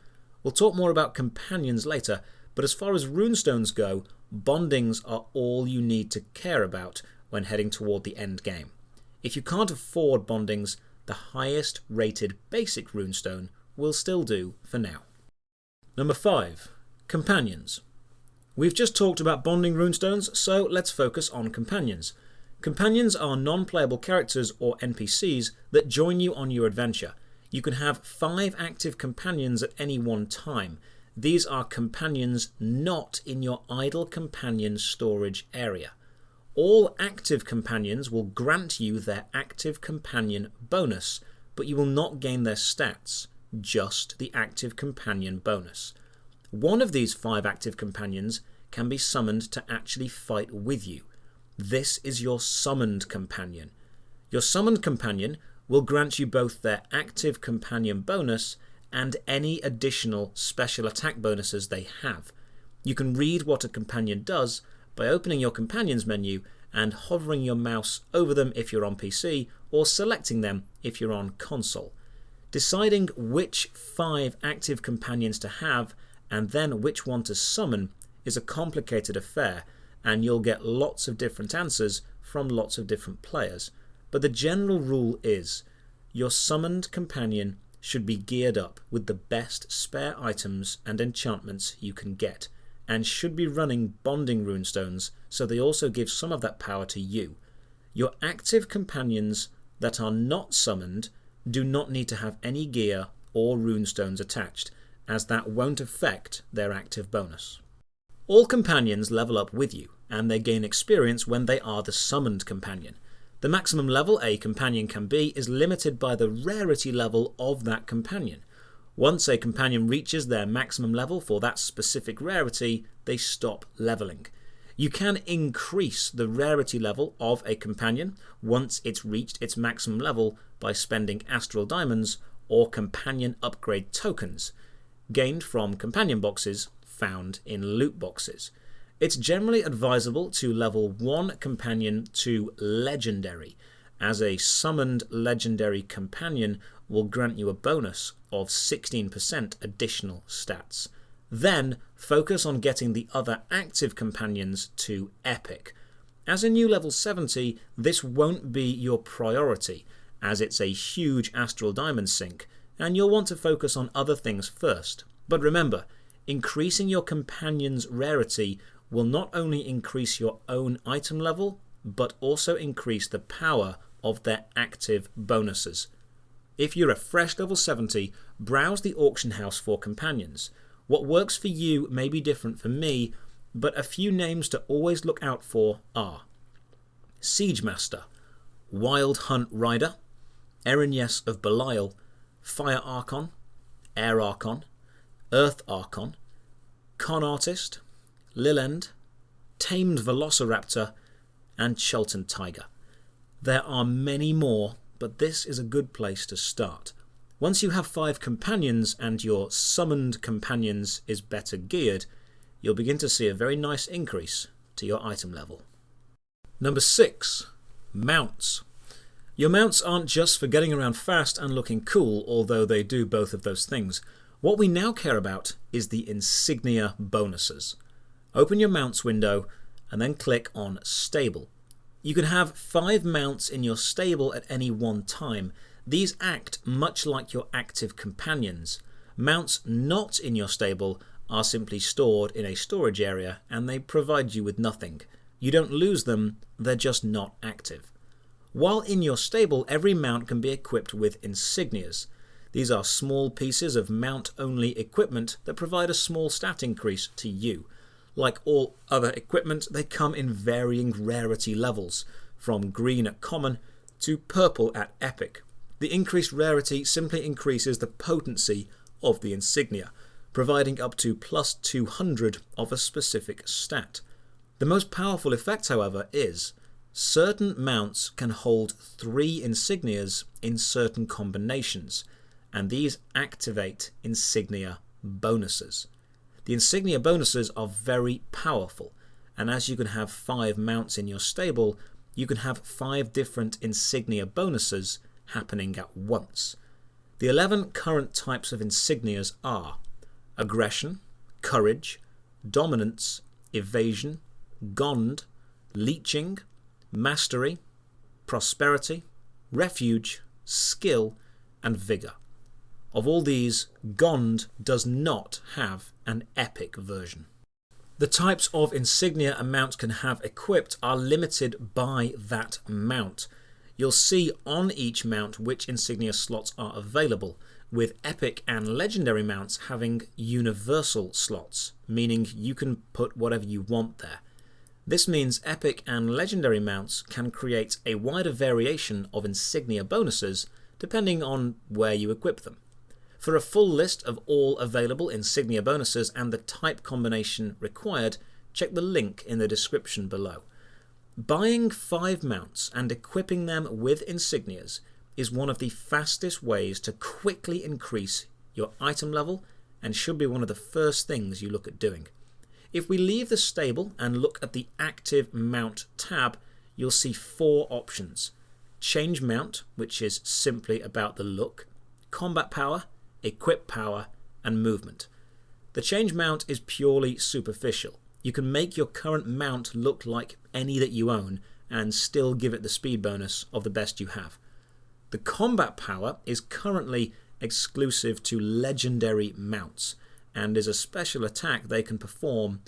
We'll talk more about companions later, but as far as runestones go, bondings are all you need to care about when heading toward the end game. If you can't afford bondings, the highest rated basic runestone will still do for now. Number 5. Companions. We've just talked about bonding runestones, so let's focus on companions. Companions are non-playable characters or NPCs that join you on your adventure. You can have 5 active companions at any one time. These are companions not in your idle companion storage area. All active companions will grant you their active companion bonus, but you will not gain their stats, just the active companion bonus. One of these 5 active companions can be summoned to actually fight with you. This is your summoned companion. Your summoned companion will grant you both their active companion bonus and any additional special attack bonuses they have. You can read what a companion does by opening your companions menu and hovering your mouse over them if you're on PC or selecting them if you're on console. Deciding which 5 active companions to have and then which one to summon is a complicated affair, and you'll get lots of different answers from lots of different players. But the general rule is your summoned companion should be geared up with the best spare items and enchantments you can get, and should be running bonding runestones so they also give some of that power to you. Your active companions that are not summoned do not need to have any gear or runestones attached, as that won't affect their active bonus. All companions level up with you, and they gain experience when they are the summoned companion. The maximum level a companion can be is limited by the rarity level of that companion. Once a companion reaches their maximum level for that specific rarity, they stop leveling. You can increase the rarity level of a companion once it's reached its maximum level by spending Astral diamonds or companion upgrade tokens, gained from companion boxes found in loot boxes. It's generally advisable to level 1 companion to legendary, as a summoned legendary companion will grant you a bonus of 16% additional stats. Then focus on getting the other active companions to epic. As a new level 70, this won't be your priority, as it's a huge Astral diamond sink, and you'll want to focus on other things first. But remember, increasing your companion's rarity will not only increase your own item level, but also increase the power of their active bonuses. If you're a fresh level 70, browse the auction house for companions. What works for you may be different for me, but a few names to always look out for are Siege Master, Wild Hunt Rider, Erinyes of Belial, Fire Archon, Air Archon, Earth Archon, Con Artist, Lilend, Tamed Velociraptor, and Chultan Tiger. There are many more, but this is a good place to start. Once you have 5 companions and your summoned companions is better geared, you'll begin to see a very nice increase to your item level. Number 6. Mounts. Your mounts aren't just for getting around fast and looking cool, although they do both of those things. What we now care about is the insignia bonuses. Open your mounts window and then click on Stable. You can have 5 mounts in your stable at any one time. These act much like your active companions. Mounts not in your stable are simply stored in a storage area and they provide you with nothing. You don't lose them, they're just not active. While in your stable, every mount can be equipped with insignias. These are small pieces of mount-only equipment that provide a small stat increase to you. Like all other equipment, they come in varying rarity levels, from green at common to purple at epic. The increased rarity simply increases the potency of the insignia, providing up to plus 200 of a specific stat. The most powerful effect, however, is certain mounts can hold 3 insignias in certain combinations, and these activate insignia bonuses. The insignia bonuses are very powerful, and as you can have 5 mounts in your stable, you can have 5 different insignia bonuses happening at once. The 11 current types of insignias are Aggression, Courage, Dominance, Evasion, Gond, Leeching, Mastery, Prosperity, Refuge, Skill, and Vigor. Of all these, Gond does not have an epic version. The types of insignia a mount can have equipped are limited by that mount. You'll see on each mount which insignia slots are available, with epic and legendary mounts having universal slots, meaning you can put whatever you want there. This means epic and legendary mounts can create a wider variation of insignia bonuses depending on where you equip them. For a full list of all available insignia bonuses and the type combination required, check the link in the description below. Buying 5 mounts and equipping them with insignias is one of the fastest ways to quickly increase your item level and should be one of the first things you look at doing. If we leave the stable and look at the active mount tab, you'll see 4 options. Change mount, which is simply about the look, combat power, equip power, and movement. The change mount is purely superficial. You can make your current mount look like any that you own and still give it the speed bonus of the best you have. The combat power is currently exclusive to legendary mounts and is a special attack they can perform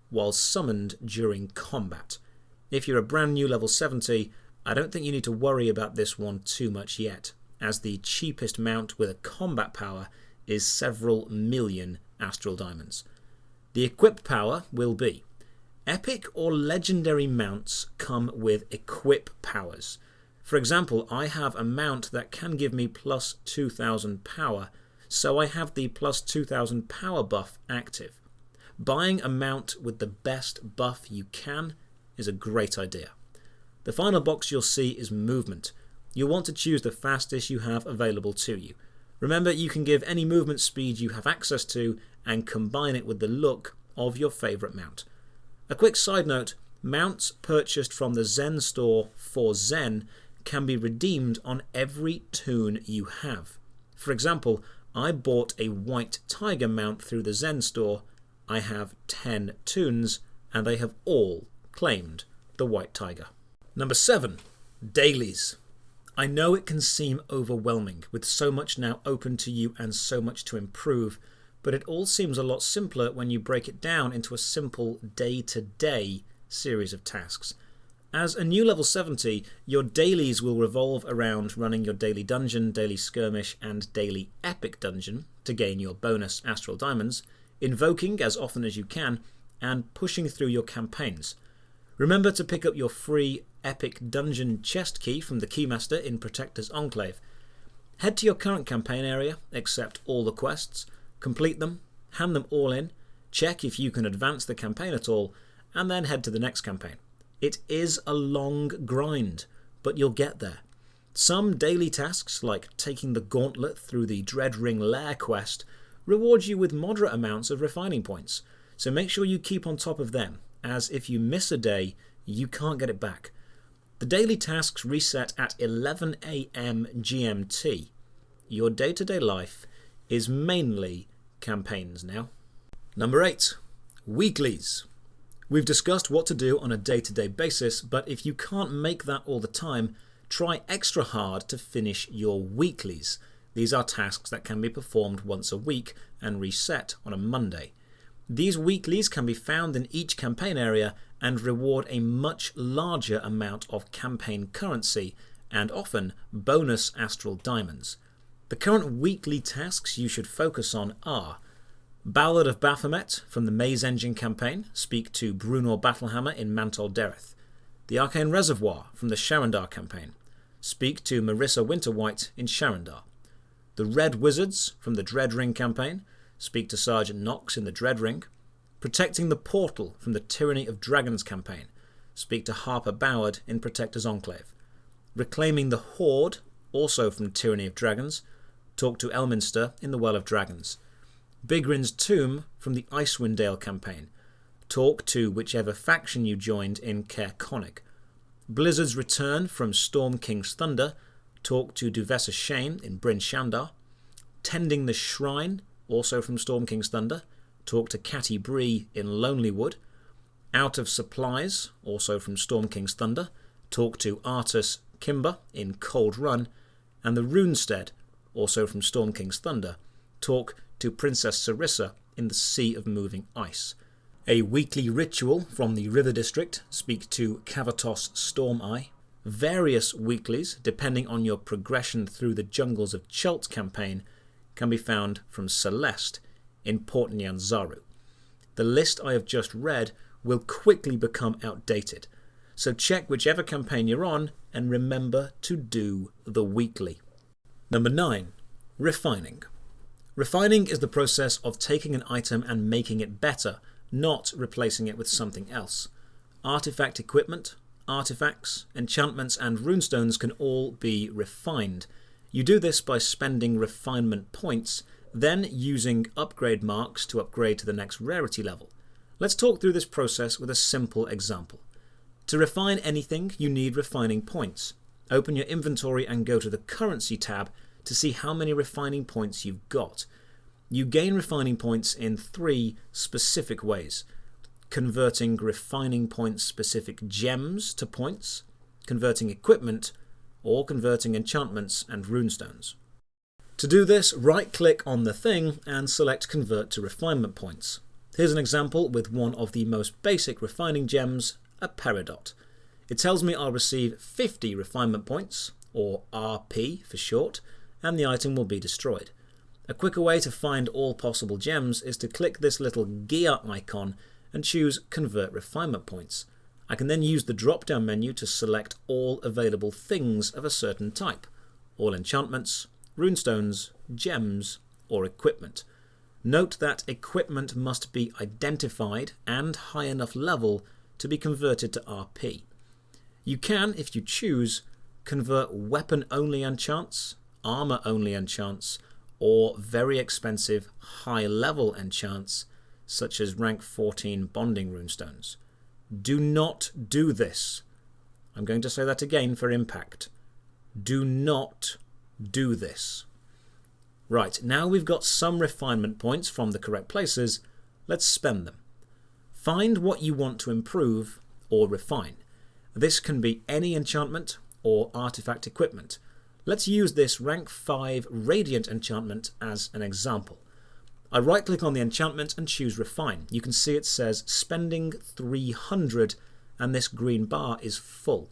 while summoned during combat. If you're a brand new level 70, I don't think you need to worry about this one too much yet, as the cheapest mount with a combat power is several million Astral Diamonds. The equip power will be epic or legendary mounts come with equip powers. For example, I have a mount that can give me plus 2000 power, so I have the plus 2000 power buff active. Buying a mount with the best buff you can is a great idea. The final box you'll see is movement. You'll want to choose the fastest you have available to you. Remember, you can give any movement speed you have access to and combine it with the look of your favourite mount. A quick side note, mounts purchased from the Zen store for Zen can be redeemed on every toon you have. For example, I bought a white tiger mount through the Zen store. I have 10 toons and they have all claimed the white tiger. Number 7. Dailies. I know it can seem overwhelming with so much now open to you and so much to improve, but it all seems a lot simpler when you break it down into a simple day-to-day series of tasks. As a new level 70, your dailies will revolve around running your daily dungeon, daily skirmish and daily epic dungeon to gain your bonus Astral diamonds, invoking as often as you can, and pushing through your campaigns. Remember to pick up your free epic dungeon chest key from the Keymaster in Protector's Enclave. Head to your current campaign area, accept all the quests, complete them, hand them all in, check if you can advance the campaign at all, and then head to the next campaign. It is a long grind, but you'll get there. Some daily tasks, like taking the gauntlet through the Dreadring Lair quest, reward you with moderate amounts of refining points, so make sure you keep on top of them, as if you miss a day, you can't get it back. The daily tasks reset at 11 AM GMT. Your day-to-day life is mainly campaigns now. Number 8. Weeklies. We've discussed what to do on a day-to-day basis, but if you can't make that all the time, try extra hard to finish your weeklies. These are tasks that can be performed once a week and reset on a Monday. These weeklies can be found in each campaign area and reward a much larger amount of campaign currency and often bonus Astral diamonds. The current weekly tasks you should focus on are Ballad of Baphomet from the Maze Engine campaign, speak to Brunor Battlehammer in Mantol Dereth. The Arcane Reservoir from the Sharandar campaign, speak to Marissa Winterwhite in Sharandar. The Red Wizards from the Dreadring campaign, speak to Sergeant Knox in the Dreadring. Protecting the Portal from the Tyranny of Dragons campaign, speak to Harper Boward in Protector's Enclave. Reclaiming the Horde, also from Tyranny of Dragons, talk to Elminster in the Well of Dragons. Bigrin's Tomb from the Icewind Dale campaign, talk to whichever faction you joined in Caer Conic. Blizzard's Return from Storm King's Thunder, talk to Duvessa Shane in Bryn Shandar. Tending the Shrine, also from Storm King's Thunder, talk to Catty Bree in Lonelywood. Out of Supplies, also from Storm King's Thunder, talk to Artus Kimber in Cold Run. And the Runestead, also from Storm King's Thunder, talk to Princess Sarissa in the Sea of Moving Ice. A weekly ritual from the River District, speak to Cavatos Stormeye. Various weeklies, depending on your progression through the Jungles of Chult campaign, can be found from Celeste in Port Nyanzaru. The list I have just read will quickly become outdated, so check whichever campaign you're on and remember to do the weekly. Number 9. Refining. Refining is the process of taking an item and making it better, not replacing it with something else. Artifact equipment, artifacts, enchantments and runestones can all be refined. You do this by spending refinement points, then using upgrade marks to upgrade to the next rarity level. Let's talk through this process with a simple example. To refine anything, you need refining points. Open your inventory and go to the currency tab to see how many refining points you've got. You gain refining points in 3 specific ways: converting refining points specific gems to points, converting equipment, or converting enchantments and runestones. To do this, right-click on the thing and select Convert to Refinement Points. Here's an example with one of the most basic refining gems, a Peridot. It tells me I'll receive 50 refinement points, or RP for short, and the item will be destroyed. A quicker way to find all possible gems is to click this little gear icon and choose Convert Refinement Points. I can then use the drop-down menu to select all available things of a certain type, all enchantments, runestones, gems, or equipment. Note that equipment must be identified and high enough level to be converted to RP. You can, if you choose, convert weapon-only enchants, armour-only enchants, or very expensive high-level enchants, such as rank 14 bonding runestones. Do not do this. I'm going to say that again for impact. Do not do this. Right, now we've got some refinement points from the correct places, let's spend them. Find what you want to improve or refine. This can be any enchantment, or artifact equipment. Let's use this rank 5 Radiant enchantment as an example. I right click on the enchantment and choose Refine. You can see it says spending 300 and this green bar is full.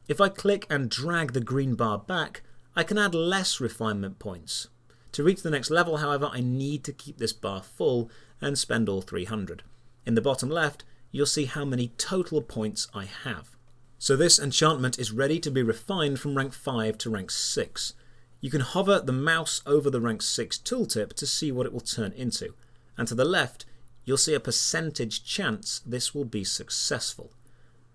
If I click and drag the green bar back, I can add less refinement points. To reach the next level, however, I need to keep this bar full and spend all 300. In the bottom left, you'll see how many total points I have. So this enchantment is ready to be refined from rank 5 to rank 6. You can hover the mouse over the rank 6 tooltip to see what it will turn into. And to the left, you'll see a percentage chance this will be successful.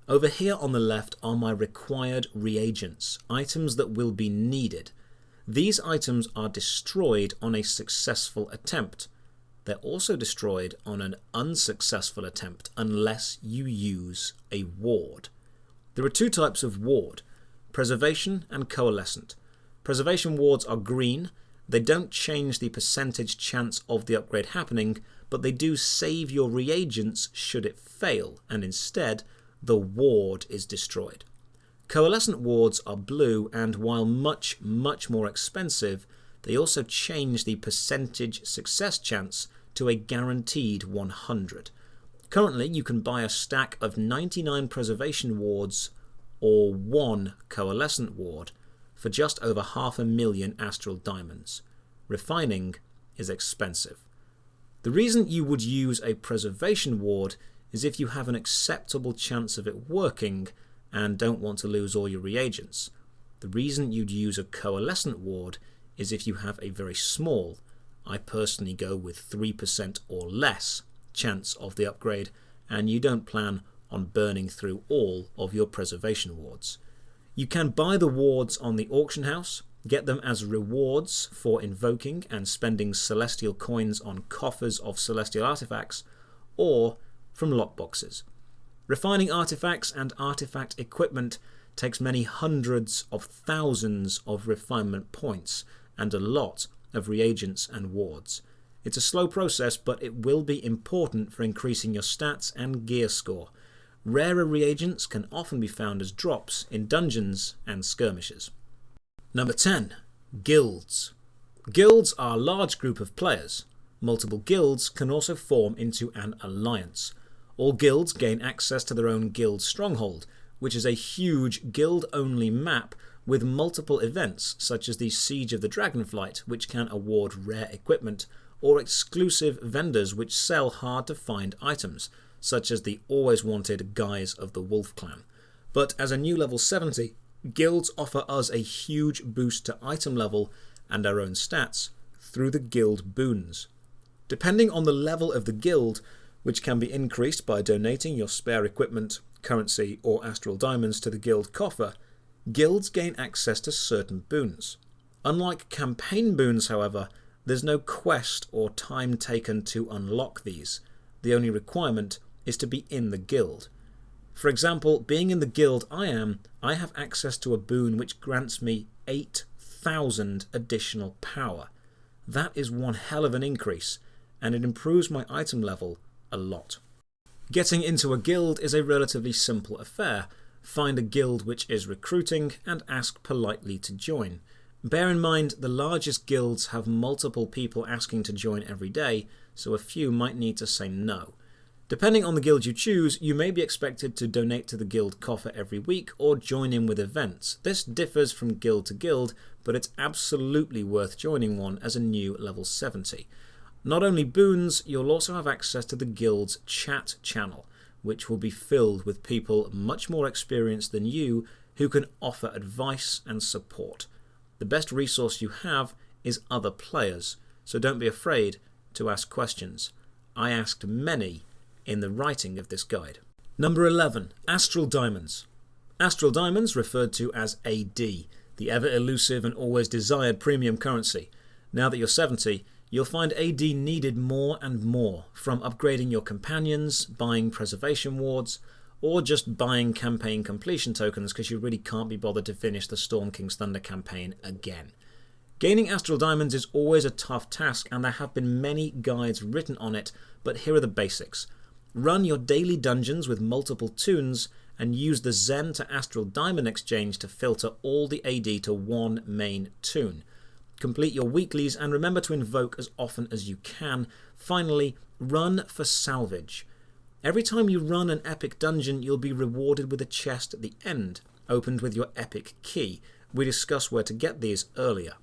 Over here on the left are my required reagents, items that will be needed. These items are destroyed on a successful attempt. They're also destroyed on an unsuccessful attempt unless you use a ward. There are two types of ward, preservation and coalescent. Preservation wards are green. They don't change the percentage chance of the upgrade happening, but they do save your reagents should it fail, and instead the ward is destroyed. Coalescent wards are blue, and while much more expensive, they also change the percentage success chance to a guaranteed 100. Currently, you can buy a stack of 99 preservation wards or 1 coalescent ward for just over 500,000 Astral diamonds. Refining is expensive. The reason you would use a preservation ward is if you have an acceptable chance of it working and don't want to lose all your reagents. The reason you'd use a coalescent ward is if you have a very small, I personally go with 3% or less chance of the upgrade, and you don't plan on burning through all of your preservation wards. You can buy the wards on the auction house, get them as rewards for invoking and spending celestial coins on coffers of celestial artifacts, or from lockboxes. Refining artifacts and artifact equipment takes many hundreds of thousands of refinement points and a lot of reagents and wards. It's a slow process, but it will be important for increasing your stats and gear score. Rarer reagents can often be found as drops in dungeons and skirmishes. Number 10. Guilds. Guilds are a large group of players. Multiple guilds can also form into an alliance. All guilds gain access to their own guild stronghold, which is a huge guild-only map with multiple events such as the Siege of the Dragonflight, which can award rare equipment, or exclusive vendors which sell hard-to-find items, such as the always wanted Guys of the Wolf Clan. But as a new level 70, guilds offer us a huge boost to item level and our own stats through the guild boons. Depending on the level of the guild, which can be increased by donating your spare equipment, currency or astral diamonds to the guild coffer, guilds gain access to certain boons. Unlike campaign boons, however, there's no quest or time taken to unlock these. The only requirement is to be in the guild. For example, being in the guild I have access to a boon which grants me 8,000 additional power. That is one hell of an increase, and it improves my item level a lot. Getting into a guild is a relatively simple affair. Find a guild which is recruiting and ask politely to join. Bear in mind the largest guilds have multiple people asking to join every day, so a few might need to say no. Depending on the guild you choose, you may be expected to donate to the guild coffer every week or join in with events. This differs from guild to guild, but it's absolutely worth joining one as a new level 70. Not only boons, you'll also have access to the guild's chat channel, which will be filled with people much more experienced than you who can offer advice and support. The best resource you have is other players, so don't be afraid to ask questions. I asked many in the writing of this guide. Number 11. Astral Diamonds. Astral Diamonds, referred to as AD, the ever-elusive and always desired premium currency. Now that you're 70, you'll find AD needed more and more, from upgrading your companions, buying preservation wards, or just buying campaign completion tokens because you really can't be bothered to finish the Storm King's Thunder campaign again. Gaining Astral Diamonds is always a tough task, and there have been many guides written on it, but here are the basics. Run your daily dungeons with multiple toons and use the Zen to Astral Diamond exchange to filter all the AD to one main toon. Complete your weeklies and remember to invoke as often as you can. Finally, run for salvage. Every time you run an epic dungeon, you'll be rewarded with a chest at the end, opened with your epic key. We discussed where to get these earlier.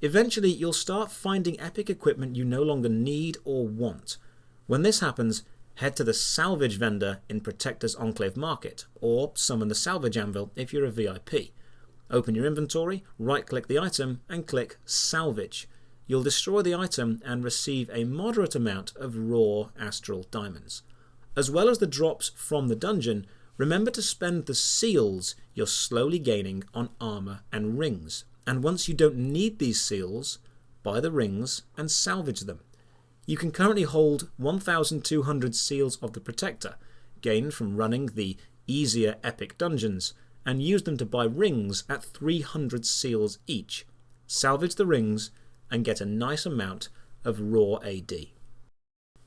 Eventually, you'll start finding epic equipment you no longer need or want. When this happens, head to the salvage vendor in Protector's Enclave Market, or summon the salvage anvil if you're a VIP. Open your inventory, right-click the item, and click Salvage. You'll destroy the item and receive a moderate amount of raw astral diamonds. As well as the drops from the dungeon, remember to spend the seals you're slowly gaining on armour and rings. And once you don't need these seals, buy the rings and salvage them. You can currently hold 1,200 seals of the Protector, gained from running the easier epic dungeons, and use them to buy rings at 300 seals each. Salvage the rings and get a nice amount of raw AD.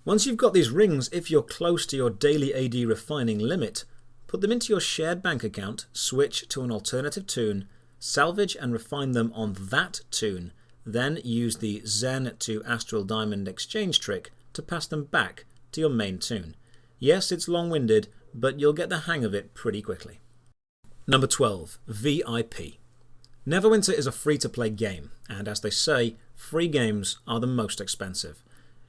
Once you've got these rings, if you're close to your daily AD refining limit, put them into your shared bank account, switch to an alternative toon, salvage and refine them on that toon, then use the Zen to Astral Diamond exchange trick to pass them back to your main toon. Yes, it's long-winded, but you'll get the hang of it pretty quickly. Number 12. VIP. Neverwinter is a free-to-play game, and as they say, free games are the most expensive.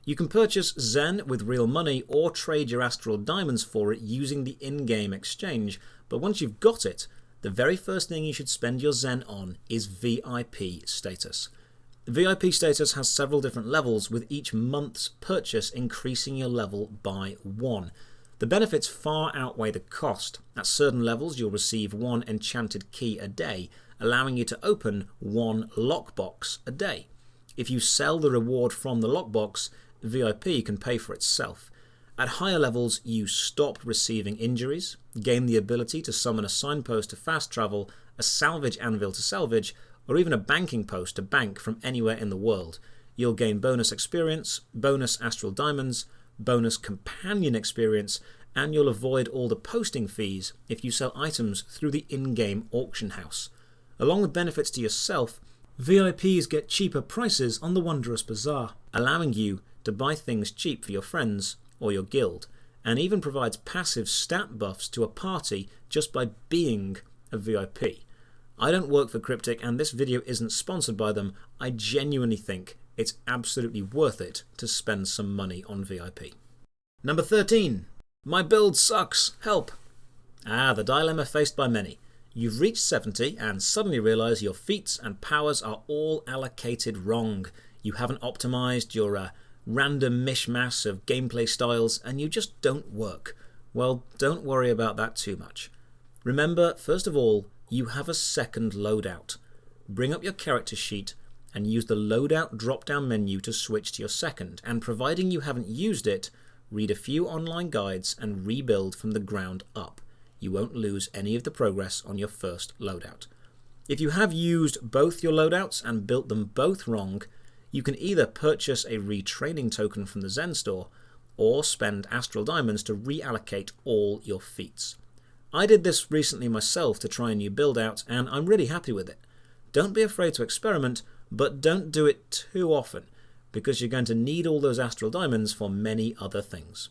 You can purchase Zen with real money or trade your Astral Diamonds for it using the in-game exchange, but once you've got it, the very first thing you should spend your Zen on is VIP status. VIP status has several different levels, with each month's purchase increasing your level by 1. The benefits far outweigh the cost. At certain levels you'll receive 1 enchanted key a day, allowing you to open 1 lockbox a day. If you sell the reward from the lockbox, VIP can pay for itself. At higher levels you stop receiving injuries, gain the ability to summon a signpost to fast travel, a salvage anvil to salvage, or even a banking post to bank from anywhere in the world. You'll gain bonus experience, bonus Astral Diamonds, bonus companion experience, and you'll avoid all the posting fees if you sell items through the in-game auction house. Along with benefits to yourself, VIPs get cheaper prices on the Wondrous Bazaar, allowing you to buy things cheap for your friends or your guild, and even provides passive stat buffs to a party just by being a VIP. I don't work for Cryptic and this video isn't sponsored by them. I genuinely think it's absolutely worth it to spend some money on VIP. Number 13. My build sucks, help. The dilemma faced by many. You've reached 70 and suddenly realise your feats and powers are all allocated wrong. You haven't optimised your random mishmash of gameplay styles and you just don't work. Well, don't worry about that too much. Remember, first of all, you have a second loadout. Bring up your character sheet and use the loadout drop-down menu to switch to your second, and providing you haven't used it, read a few online guides and rebuild from the ground up. You won't lose any of the progress on your first loadout. If you have used both your loadouts and built them both wrong, you can either purchase a retraining token from the Zen store, or spend Astral Diamonds to reallocate all your feats. I did this recently myself to try a new build out, and I'm really happy with it. Don't be afraid to experiment, but don't do it too often, because you're going to need all those Astral Diamonds for many other things.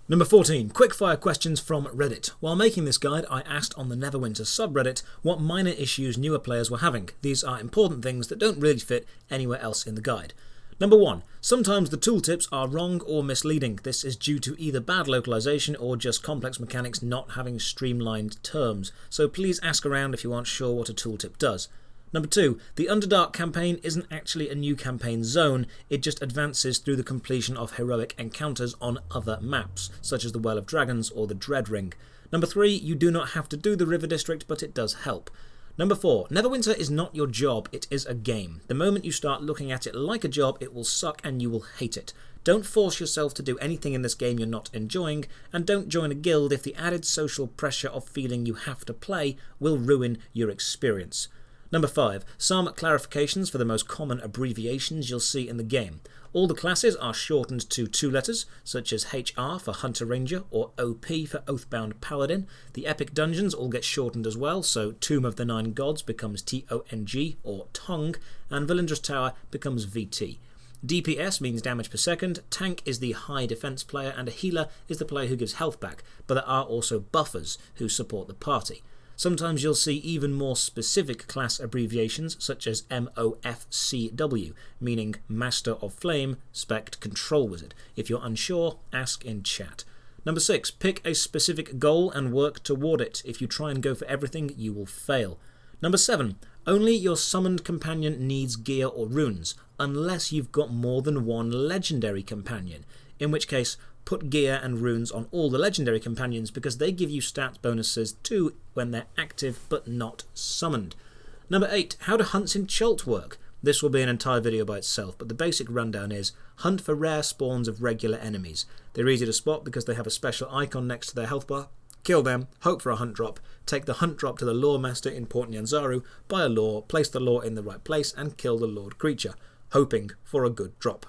Number 14. Quickfire questions from Reddit. While making this guide, I asked on the Neverwinter subreddit what minor issues newer players were having. These are important things that don't really fit anywhere else in the guide. Number 1. Sometimes the tooltips are wrong or misleading. This is due to either bad localization or just complex mechanics not having streamlined terms, so please ask around if you aren't sure what a tooltip does. Number 2. The Underdark campaign isn't actually a new campaign zone, it just advances through the completion of heroic encounters on other maps, such as the Well of Dragons or the Dread Ring. Number 3. You do not have to do the River District, but it does help. Number 4. Neverwinter is not your job, it is a game. The moment you start looking at it like a job, it will suck and you will hate it. Don't force yourself to do anything in this game you're not enjoying, and don't join a guild if the added social pressure of feeling you have to play will ruin your experience. Number 5. Some clarifications for the most common abbreviations you'll see in the game. All the classes are shortened to 2 letters, such as HR for Hunter Ranger or OP for Oathbound Paladin. The epic dungeons all get shortened as well, so Tomb of the Nine Gods becomes TONG or Tong, and Valindra's Tower becomes VT. DPS means damage per second, tank is the high defense player, and a healer is the player who gives health back, but there are also buffers who support the party. Sometimes you'll see even more specific class abbreviations such as MOFCW, meaning Master of Flame, Spect Control Wizard. If you're unsure, ask in chat. Number 6. Pick a specific goal and work toward it. If you try and go for everything, you will fail. Number 7. Only your summoned companion needs gear or runes, unless you've got more than one legendary companion, in which case put gear and runes on all the legendary companions because they give you stat bonuses too when they're active but not summoned. Number 8. How do hunts in Chult work? This will be an entire video by itself, but the basic rundown is hunt for rare spawns of regular enemies. They're easy to spot because they have a special icon next to their health bar. Kill them, hope for a hunt drop, take the hunt drop to the lore master in Port Nyanzaru, buy a lore, place the lore in the right place and kill the lord creature, hoping for a good drop.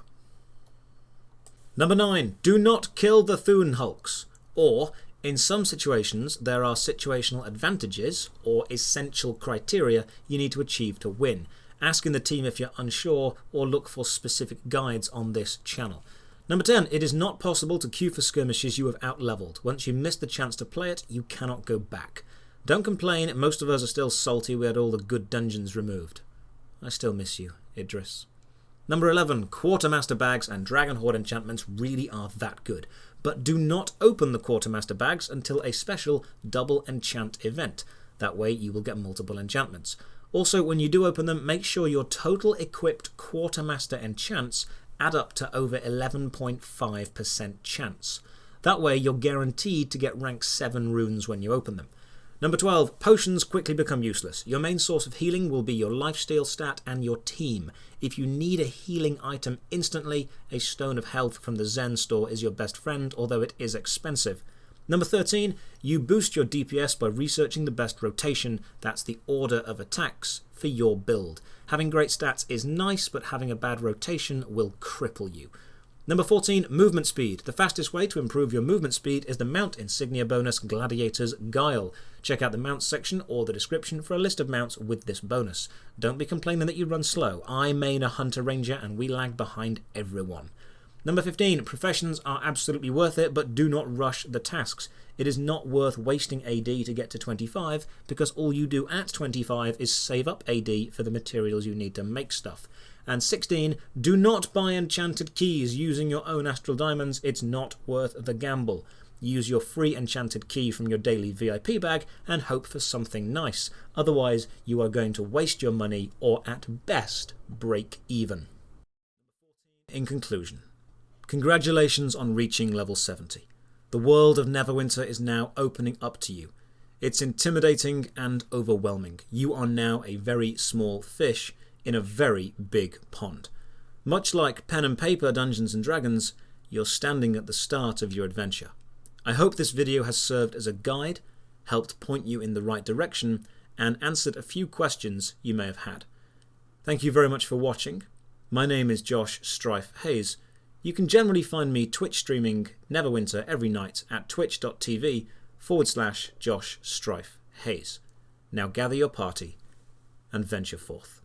Number 9. Do not kill the Thun Hulks, or in some situations there are situational advantages or essential criteria you need to achieve to win. Ask in the team if you're unsure or look for specific guides on this channel. Number 10. It is not possible to queue for skirmishes you have outleveled. Once you miss the chance to play it, you cannot go back. Don't complain, most of us are still salty we had all the good dungeons removed. I still miss you, Idris. Number 11. Quartermaster bags and Dragon Horde enchantments really are that good, but do not open the Quartermaster bags until a special double enchant event. That way you will get multiple enchantments. Also, when you do open them, make sure your total equipped Quartermaster enchants add up to over 11.5% chance. That way you're guaranteed to get rank 7 runes when you open them. Number 12. Potions quickly become useless. Your main source of healing will be your lifesteal stat and your team. If you need a healing item instantly, a Stone of Health from the Zen store is your best friend, although it is expensive. Number 13. You boost your DPS by researching the best rotation, that's the order of attacks, for your build. Having great stats is nice, but having a bad rotation will cripple you. Number 14. Movement speed. The fastest way to improve your movement speed is the mount insignia bonus Gladiator's Guile. Check out the mounts section or the description for a list of mounts with this bonus. Don't be complaining that you run slow. I main a Hunter Ranger and we lag behind everyone. Number 15. Professions are absolutely worth it, but do not rush the tasks. It is not worth wasting AD to get to 25 because all you do at 25 is save up AD for the materials you need to make stuff. And 16. Do not buy enchanted keys using your own Astral Diamonds. It's not worth the gamble. Use your free enchanted key from your daily VIP bag and hope for something nice. Otherwise, you are going to waste your money or at best break even. In conclusion, congratulations on reaching level 70. The world of Neverwinter is now opening up to you. It's intimidating and overwhelming. You are now a very small fish in a very big pond. Much like pen and paper Dungeons and Dragons, you're standing at the start of your adventure. I hope this video has served as a guide, helped point you in the right direction, and answered a few questions you may have had. Thank you very much for watching. My name is Josh Strife Hayes. You can generally find me Twitch streaming Neverwinter every night at twitch.tv/Josh Strife Hayes. Now gather your party and venture forth.